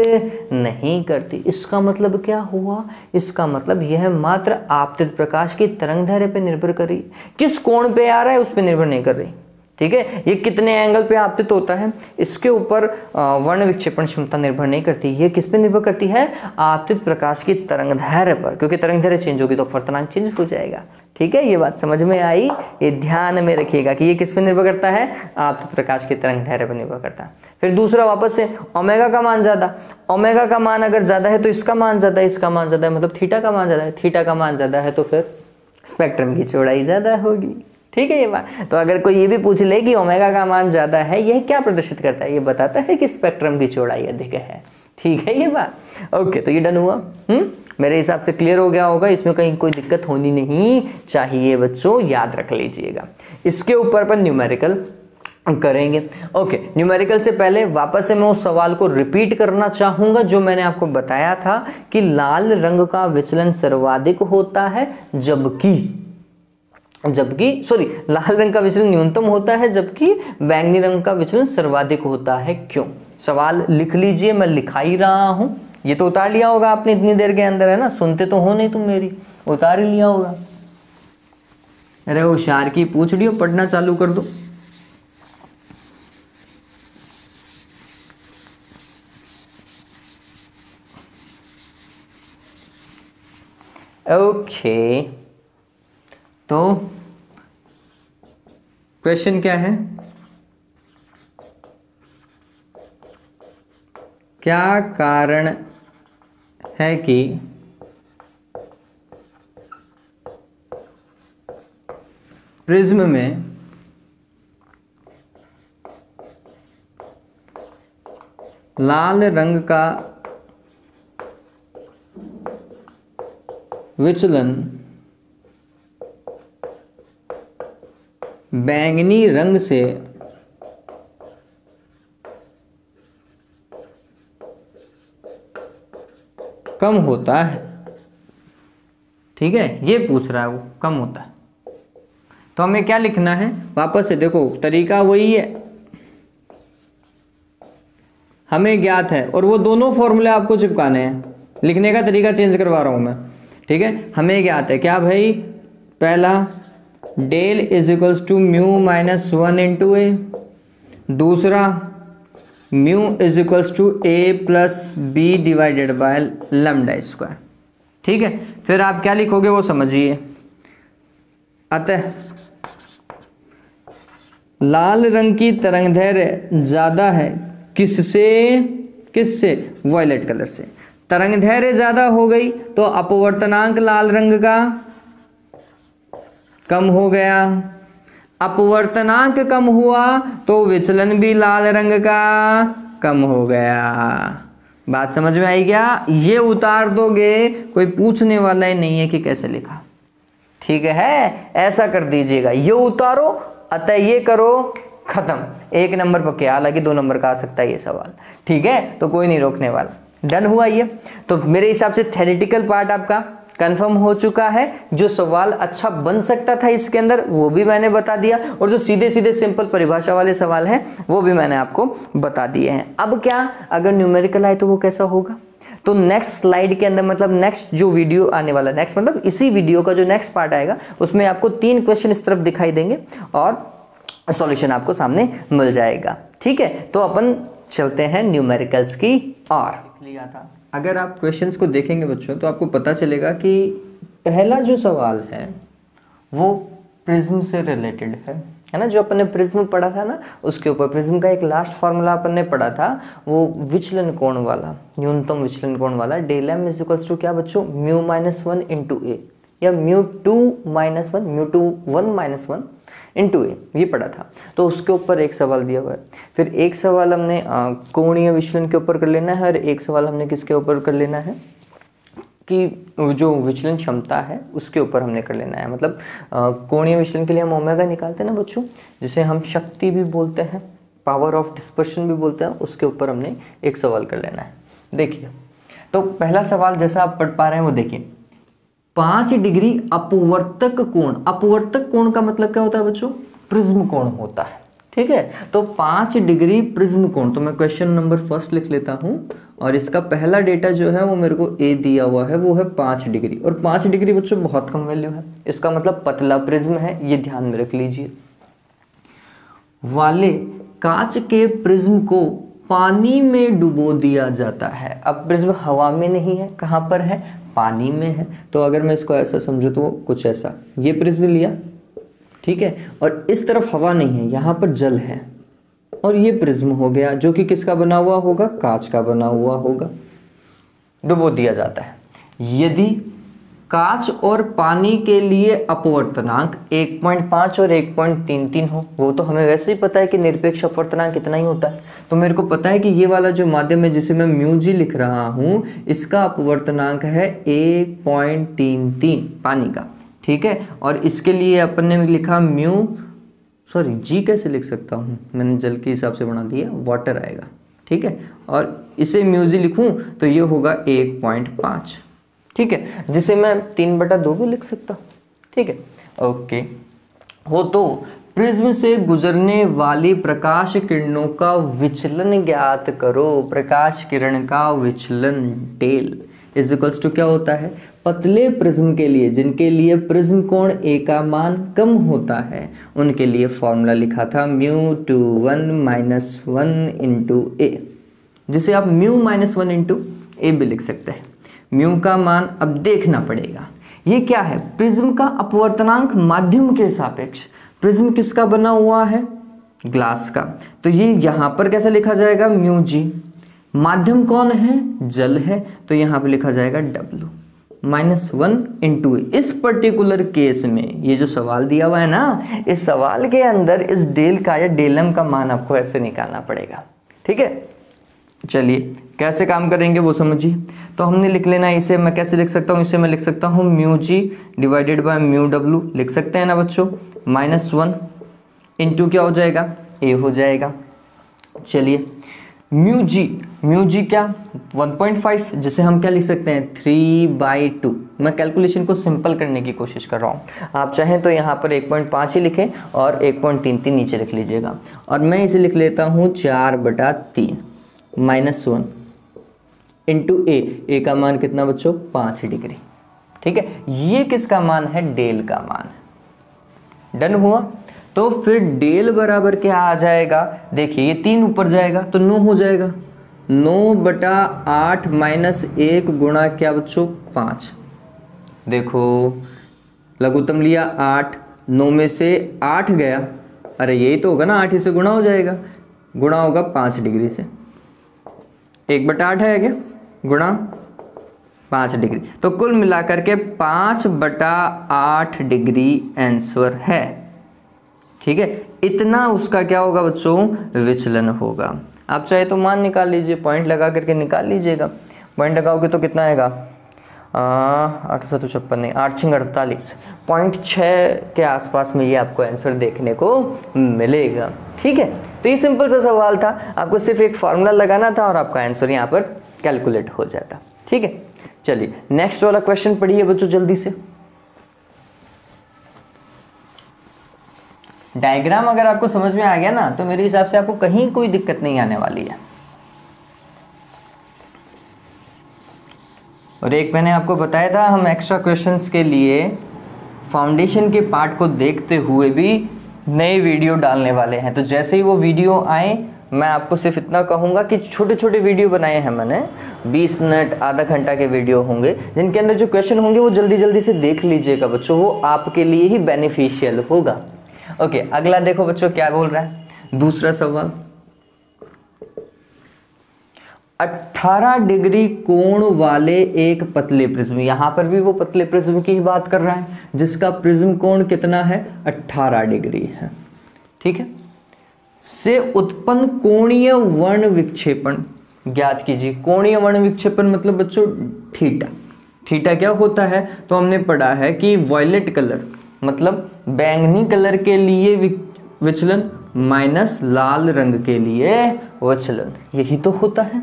नहीं करती। इसका मतलब क्या हुआ? इसका मतलब यह मात्र आपतित प्रकाश की तरंग दैर्ध्य पे निर्भर कर रही, किस कोण पे आ रहा है उस पे निर्भर नहीं कर रही। ठीक है, ये कितने एंगल पे आपतित होता है इसके ऊपर वर्ण विक्षेपण क्षमता निर्भर नहीं करती। ये किस पे निर्भर करती है? आपतित प्रकाश की तरंग दैर्ध्य पर, क्योंकि तरंग दैर्ध्य चेंज होगी तो फर्तनांक चेंज हो जाएगा। ठीक है, ये बात समझ में आई? ये ध्यान में रखिएगा कि ये किस पे निर्भर करता है? आपतित प्रकाश की तरंग दैर्ध्य पर निर्भर करता है। फिर दूसरा वापस से, ओमेगा का मान ज्यादा, ओमेगा का मान अगर ज्यादा है तो इसका मान ज्यादा है, इसका मान ज्यादा है मतलब थीटा का मान ज्यादा है, थीटा का मान ज्यादा है तो फिर स्पेक्ट्रम की चौड़ाई ज्यादा होगी। ठीक है, ये बात। तो अगर कोई ये भी पूछ ले कि ओमेगा का मान ज्यादा है, यह क्या प्रदर्शित करता है? ये बताता है कि स्पेक्ट्रम की चौड़ाई अधिक है। ठीक है ये बात। ओके, तो ये डन हुआ। मेरे हिसाब से क्लियर हो गया होगा, इसमें कहीं कोई दिक्कत होनी नहीं चाहिए बच्चों, याद रख लीजिएगा। इसके ऊपर पर न्यूमेरिकल करेंगे। ओके, न्यूमेरिकल से पहले वापस से मैं उस सवाल को रिपीट करना चाहूंगा जो मैंने आपको बताया था कि लाल रंग का विचलन सर्वाधिक होता है जबकि लाल रंग का विचलन न्यूनतम होता है जबकि बैंगनी रंग का विचलन सर्वाधिक होता है। क्यों? सवाल लिख लीजिए, मैं लिखा ही रहा हूं। ये तो उतार लिया होगा आपने इतनी देर के अंदर, है ना? सुनते तो हो नहीं तुम मेरी, उतार ही लिया होगा। अरे होशियार की पूछ लियो, पढ़ना चालू कर दो। ओके, तो क्वेश्चन क्या है? क्या कारण है कि प्रिज्म में लाल रंग का विचलन बैंगनी रंग से कम होता है? ठीक है, ये पूछ रहा है वो, कम होता है। तो हमें क्या लिखना है? वापस से देखो, तरीका वही है, हमें ज्ञात है और वो दोनों फॉर्मूले आपको चिपकाने हैं। लिखने का तरीका चेंज करवा रहा हूँ मैं, ठीक है। हमें क्या आता है, क्या भाई, पहला del is equals to mu minus 1 into A, दूसरा mu is equals to A plus B divided by lambda square, ठीक है। फिर आप क्या लिखोगे वो समझिए। अतः लाल रंग की तरंगदैर्घ्य ज्यादा है किससे वॉयलेट कलर से। तरंगदैर्घ्य ज्यादा हो गई तो अपवर्तनांक लाल रंग का कम हो गया, अपवर्तनांक कम हुआ तो विचलन भी लाल रंग का कम हो गया। बात समझ में आई क्या? ये उतार दोगे, कोई पूछने वाला ही नहीं है कि कैसे लिखा, ठीक है। ऐसा कर दीजिएगा, ये उतारो, अतः ये करो, खत्म। 1 नंबर पर क्या, हालांकि 2 नंबर का आ सकता है ये सवाल, ठीक है। तो कोई नहीं रोकने वाला, डन हुआ ये। तो मेरे हिसाब से थ्योरेटिकल पार्ट आपका कंफर्म हो चुका है। जो सवाल अच्छा बन सकता था इसके अंदर वो भी मैंने बता दिया, और जो सीधे सीधे सिंपल परिभाषा वाले सवाल हैं वो भी मैंने आपको बता दिए हैं। अब क्या, अगर न्यूमेरिकल आए तो वो कैसा होगा, तो नेक्स्ट स्लाइड के अंदर, मतलब नेक्स्ट जो वीडियो आने वाला, नेक्स्ट मतलब इसी वीडियो का जो नेक्स्ट पार्ट आएगा उसमें आपको 3 क्वेश्चन इस तरफ दिखाई देंगे और सॉल्यूशन आपको सामने मिल जाएगा, ठीक है। तो अपन चलते हैं न्यूमेरिकल्स की ओर। लिया था, अगर आप क्वेश्चंस को देखेंगे बच्चों तो आपको पता चलेगा कि पहला जो सवाल है वो प्रिज्म से रिलेटेड है ना। जो अपन ने प्रिज्म पढ़ा था ना, उसके ऊपर प्रिज्म का एक लास्ट फॉर्मूला अपन ने पढ़ा था, वो विचलन कोण वाला, न्यूनतम विचलन कोण वाला, del M is equals to क्या बच्चों, म्यू माइनस 1 इंटू ए, या mu 2 minus 1, mu 2 1 minus 1 into A, ये पढ़ा था। तो उसके ऊपर एक सवाल दिया हुआ है। फिर एक सवाल हमने कोणीय विचलन के ऊपर कर लेना है, और एक सवाल हमने किसके ऊपर कर लेना है कि जो विचलन क्षमता है उसके ऊपर हमने कर लेना है। मतलब कोणीय विचलन के लिए हम ओमेगा निकालते हैं ना बच्चों, जिसे हम शक्ति भी बोलते हैं, पावर ऑफ डिस्पर्शन भी बोलते हैं, उसके ऊपर हमने एक सवाल कर लेना है। देखिए, तो पहला सवाल जैसा आप पढ़ पा रहे हैं वो देखिए, 5 डिग्री अपवर्तक कोण। अपवर्तक कोण का मतलब क्या होता है बच्चों, प्रिज्म कोण होता है, ठीक है। तो 5 डिग्री प्रिज्म कोण, तो मैं क्वेश्चन नंबर फर्स्ट लिख लेता हूं, और इसका पहला डेटा जो है वो मेरे को ए दिया हुआ है, वो है 5 डिग्री। और 5 डिग्री बच्चों बहुत कम वैल्यू है, इसका मतलब पतला प्रिज्म है, ये ध्यान में रख लीजिए। वाले कांच के प्रिज्म को पानी में डुबो दिया जाता है। अब प्रिज्म हवा में नहीं है, कहां पर है, पानी में है। तो अगर मैं इसको ऐसा समझूं तो कुछ ऐसा, ये प्रिज्म लिया, ठीक है, और इस तरफ हवा नहीं है, यहां पर जल है, और ये प्रिज्म हो गया, जो कि किसका बना हुआ होगा, कांच का बना हुआ होगा, डुबो दिया जाता है। यदि कांच और पानी के लिए अपवर्तनांक 1.5 और 1.33 हो, वो तो हमें वैसे ही पता है कि निरपेक्ष अपवर्तनांक कितना ही होता है। तो मेरे को पता है कि ये वाला जो माध्यम है जिसे मैं म्यू जी लिख रहा हूं, इसका अपवर्तनांक है 1.33 पानी का, ठीक है। और इसके लिए अपन ने लिखा म्यू, सॉरी जी कैसे लिख सकता हूँ, मैंने जल के हिसाब से बना दिया, वाटर आएगा, ठीक है। और इसे म्यू जी लिखूं तो ये होगा 1.5, ठीक है, जिसे मैं 3/2 भी लिख सकता हूँ, ठीक है, ओके। हो तो प्रिज्म से गुजरने वाली प्रकाश किरणों का विचलन ज्ञात करो। प्रकाश किरण का विचलन डेल इज इक्वल्स टू क्या होता है, पतले प्रिज्म के लिए, जिनके लिए प्रिज्म कोण ए का मान कम होता है, उनके लिए फॉर्मूला लिखा था म्यू 2 1 माइनस 1 इंटू ए, जिसे आप म्यू माइनस 1 इंटू ए भी लिख सकते हैं। म्यू का मान अब देखना पड़ेगा, ये क्या है, प्रिज्म का अपवर्तनांक माध्यम के सापेक्ष। प्रिज्म किसका बना हुआ है, ग्लास का, तो ये यहां पर कैसे लिखा जाएगा, म्यू जी। माध्यम कौन है, जल है, तो यहां पे लिखा जाएगा W माइनस 1 इंटू ए। इस पर्टिकुलर केस में ये जो सवाल दिया हुआ है ना, इस सवाल के अंदर इस डेल का या डेलम का मान आपको ऐसे निकालना पड़ेगा, ठीक है। चलिए कैसे काम करेंगे वो समझिए। तो हमने लिख लेना, इसे मैं कैसे लिख सकता हूँ, इसे मैं लिख सकता हूँ mu G divided by mu W, लिख सकते हैं ना बच्चों, माइनस 1 इंटू क्या हो जाएगा, ए हो जाएगा। चलिए म्यू जी क्या 1.5, जिसे हम क्या लिख सकते हैं 3/2। मैं कैलकुलेशन को सिंपल करने की कोशिश कर रहा हूँ, आप चाहें तो यहाँ पर 1.5 ही लिखें और 1.33 नीचे लिख लीजिएगा। और मैं इसे लिख लेता हूँ 4/3 माइनस 1 इंटू ए का मान कितना बच्चों 5 डिग्री। ठीक है, ये किसका मान है, डेल का मान। डन हुआ। तो फिर डेल बराबर क्या आ जाएगा, देखिए ये 3 ऊपर जाएगा तो 9 हो जाएगा, 9/8 माइनस 1 गुणा क्या बच्चों 5। देखो लघुत्तम लिया 8, 9 में से 8 गया, अरे यही तो होगा ना, 8 से गुणा हो जाएगा, गुणा होगा 5 डिग्री से, 1/8 है क्या, गुणा 5 डिग्री, तो कुल मिलाकर के 5/8 डिग्री आंसर है। ठीक है, इतना उसका क्या होगा बच्चों, विचलन होगा। आप चाहे तो मान निकाल लीजिए, पॉइंट लगा करके निकाल लीजिएगा। पॉइंट लगाओगे तो कितना आएगा, 856 नहीं, 8×48, 0.6 के आसपास में ये आपको आंसर देखने को मिलेगा। ठीक है, तो ये सिंपल सा सवाल था, आपको सिर्फ एक फार्मूला लगाना था और आपका आंसर यहाँ पर कैलकुलेट हो जाता। ठीक है, चलिए नेक्स्ट वाला क्वेश्चन पढ़िए बच्चों जल्दी से। डायग्राम अगर आपको समझ में आ गया ना तो मेरे हिसाब से आपको कहीं कोई दिक्कत नहीं आने वाली है। और एक मैंने आपको बताया था, हम एक्स्ट्रा क्वेश्चंस के लिए फाउंडेशन के पार्ट को देखते हुए भी नए वीडियो डालने वाले हैं। तो जैसे ही वो वीडियो आए मैं आपको सिर्फ इतना कहूँगा कि छोटे छोटे वीडियो बनाए हैं मैंने, 20 मिनट आधा घंटा के वीडियो होंगे, जिनके अंदर जो क्वेश्चन होंगे वो जल्दी जल्दी से देख लीजिएगा बच्चों, वो आपके लिए ही बेनिफिशियल होगा। ओके, अगला देखो बच्चों क्या बोल रहा है, दूसरा सवाल, 18 डिग्री कोण वाले एक पतले प्रिज्म, यहां पर भी वो पतले प्रिज्म की ही बात कर रहा है जिसका प्रिज्म कोण कितना है, 18 डिग्री है। ठीक है, से उत्पन्न कोणीय वर्ण विक्षेपण ज्ञात कीजिए। कोणीय वर्ण विक्षेपण मतलब बच्चों थीटा। थीटा क्या होता है, तो हमने पढ़ा है कि वॉयलेट कलर मतलब बैंगनी कलर के लिए विचलन माइनस लाल रंग के लिए विचलन, यही तो होता है।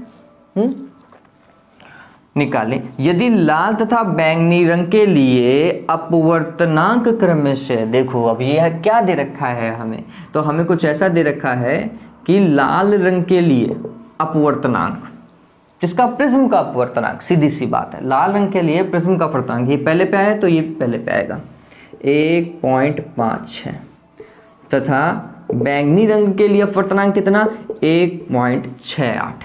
निकालें, यदि लाल तथा बैंगनी रंग के लिए अपवर्तनांक क्रमशः, देखो अब यह क्या दे रखा है हमें, तो हमें कुछ ऐसा दे रखा है कि लाल रंग के लिए अपवर्तनांक, जिसका प्रिज्म का अपवर्तनांक, सीधी सी बात है, लाल रंग के लिए प्रिज्म का अपवर्तनांक ये पहले पे आया तो ये पहले पे आएगा 1.5 है, तथा बैंगनी रंग के लिए अपवर्तनांक कितना 1.68,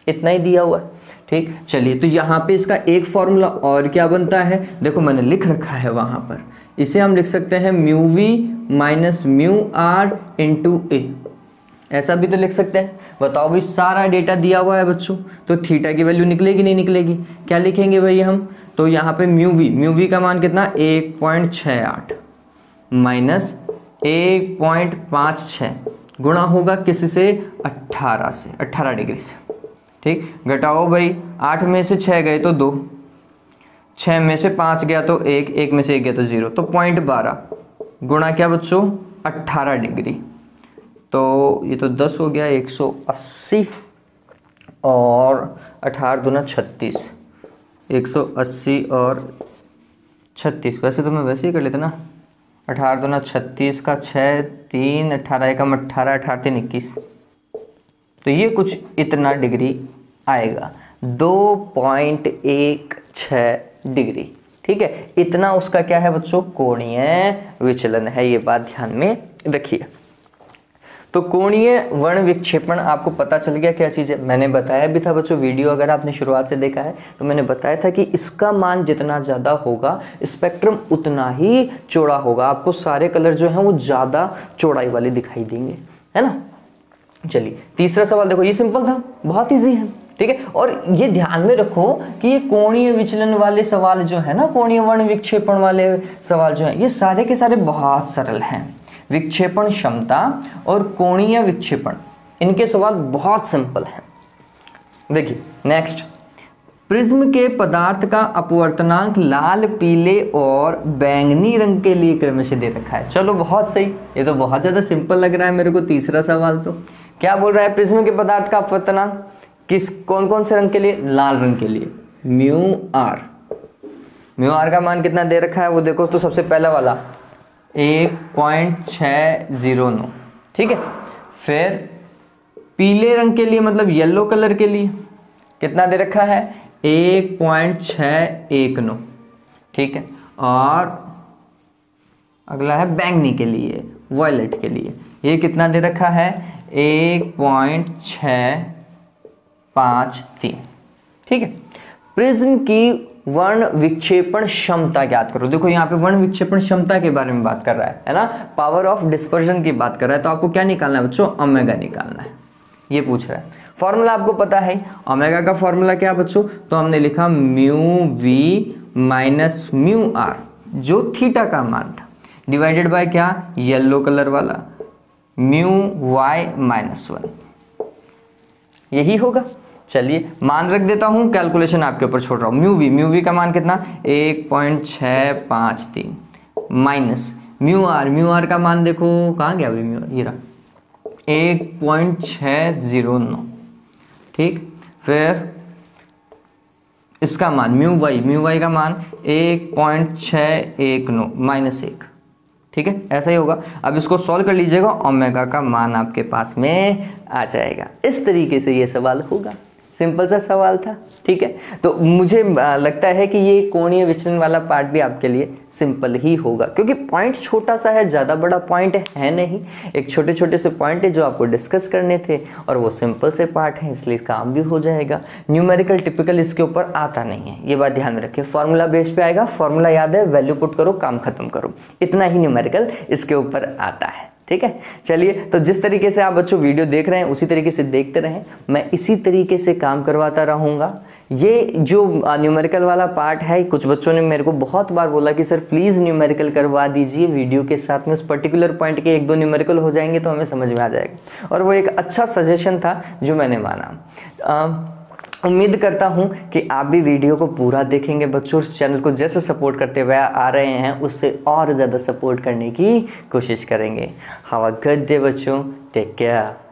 इतना ही दिया हुआ है। ठीक, चलिए तो यहाँ पे इसका एक फॉर्मूला और क्या बनता है, देखो मैंने लिख रखा है वहां पर, इसे हम लिख सकते हैं μv माइनस μr इंटू ए, ऐसा भी तो लिख सकते हैं। बताओ भाई, सारा डेटा दिया हुआ है बच्चों, तो थीटा की वैल्यू निकलेगी नहीं निकलेगी, क्या लिखेंगे भाई हम, तो यहाँ पे म्यूवी का मान कितना 1.68 माइनस 1.56 गुणा होगा किससे 18 से, 18 डिग्री से। ठीक, घटाओ भाई, 8 में से 6 गए तो 2, 6 में से 5 गया तो 1, 1 में से 1 गया तो 0, तो 0.12 गुणा क्या बच्चों 18 डिग्री, तो ये तो 10 हो गया 180 और 18 दूना 36, 180 और 36, वैसे तो मैं वैसे ही कर लेता ना, 18 दूना 36 का 6, 3, 18 एकम 18, 18 3 21, तो ये कुछ इतना डिग्री आएगा, 2.16 डिग्री। ठीक है, इतना उसका क्या है बच्चों, कोणीय विचलन है, ये बात ध्यान में रखिए। तो कोणीय वर्ण विक्षेपण आपको पता चल गया क्या चीज़ है, मैंने बताया भी था बच्चों, वीडियो अगर आपने शुरुआत से देखा है तो मैंने बताया था कि इसका मान जितना ज़्यादा होगा स्पेक्ट्रम उतना ही चौड़ा होगा, आपको सारे कलर जो हैं वो ज़्यादा चौड़ाई वाले दिखाई देंगे, है ना। चलिए तीसरा सवाल देखो, ये सिंपल था, बहुत ईजी है। ठीक है, और ये ध्यान में रखो कि ये कोणीय विचलन वाले सवाल जो है ना, कोणीय वर्ण विक्षेपण वाले सवाल जो है, ये सारे के सारे बहुत सरल हैं। विक्षेपण क्षमता और कोणीय विक्षेपण, इनके सवाल बहुत सिंपल हैं। देखिए नेक्स्ट, प्रिज्म के पदार्थ का अपवर्तनांक लाल, पीले और बैंगनी रंग के लिए क्रमशः दे रखा है। चलो बहुत सही, ये तो बहुत ज़्यादा सिंपल लग रहा है मेरे को। तीसरा सवाल तो क्या बोल रहा है, प्रिज्म के पदार्थ का अपवर्तनांक किस कौन कौन से रंग के लिए, लाल रंग के लिए, μr का मान कितना दे रखा है वो देखो, तो सबसे पहला वाला 1.609। ठीक है, फिर पीले रंग के लिए मतलब येलो कलर के लिए कितना दे रखा है 1.619, ठीक है। और अगला है बैंगनी के लिए, वॉयलेट के लिए, ये कितना दे रखा है 1.653, ठीक है। प्रिज्म की वर्ण विक्षेपण क्षमता ज्ञात करो। देखो यहाँ पे वर्ण विक्षेपण क्षमता के बारे में बात कर रहा है ना, पावर ऑफ डिस्पर्जन की बात कर रहा है। तो आपको क्या निकालना है बच्चों, ओमेगा निकालना है, ये पूछ रहा है। फॉर्मूला आपको पता है, ओमेगा का फॉर्मूला क्या बच्चों, तो हमने लिखा mu V minus mu R, जो थीटा का मान था, डिवाइडेड बाय क्या, येलो कलर वाला म्यू वाई माइनस 1, यही होगा। चलिए मान रख देता हूं, कैलकुलेशन आपके ऊपर छोड़ रहा हूं। म्यू वी का मान कितना 1.653 माइनस म्यू आर का मान देखो कहाँ गया अभी, म्यू आर ये रहा 1.609, ठीक। फिर इसका मान म्यू वाई का मान 1.619 माइनस 1, ठीक है, ऐसा ही होगा। अब इसको सॉल्व कर लीजिएगा, ओमेगा का मान आपके पास में आ जाएगा। इस तरीके से ये सवाल होगा, सिंपल सा सवाल था, ठीक है। तो मुझे लगता है कि ये कोणीय विचलन वाला पार्ट भी आपके लिए सिंपल ही होगा, क्योंकि पॉइंट छोटा सा है, ज़्यादा बड़ा पॉइंट है नहीं, एक छोटे छोटे से पॉइंट है जो आपको डिस्कस करने थे, और वो सिंपल से पार्ट है, इसलिए काम भी हो जाएगा। न्यूमेरिकल टिपिकल इसके ऊपर आता नहीं है, ये बात ध्यान में रखिए। फॉर्मूला बेस पे आएगा, फॉर्मूला याद है, वैल्यू पुट करो, काम खत्म करो, इतना ही न्यूमेरिकल इसके ऊपर आता है, ठीक है। चलिए, तो जिस तरीके से आप बच्चों वीडियो देख रहे हैं उसी तरीके से देखते रहें, मैं इसी तरीके से काम करवाता रहूँगा। ये जो न्यूमेरिकल वाला पार्ट है, कुछ बच्चों ने मेरे को बहुत बार बोला कि सर प्लीज़ न्यूमेरिकल करवा दीजिए वीडियो के साथ में, उस पर्टिकुलर पॉइंट के 1-2 न्यूमेरिकल हो जाएंगे तो हमें समझ में आ जाएगा, और वो एक अच्छा सजेशन था जो मैंने माना। उम्मीद करता हूं कि आप भी वीडियो को पूरा देखेंगे बच्चों, इस चैनल को जैसे सपोर्ट करते हुए आ रहे हैं उससे और ज़्यादा सपोर्ट करने की कोशिश करेंगे। हैव अ गुड डे बच्चों, टेक केयर।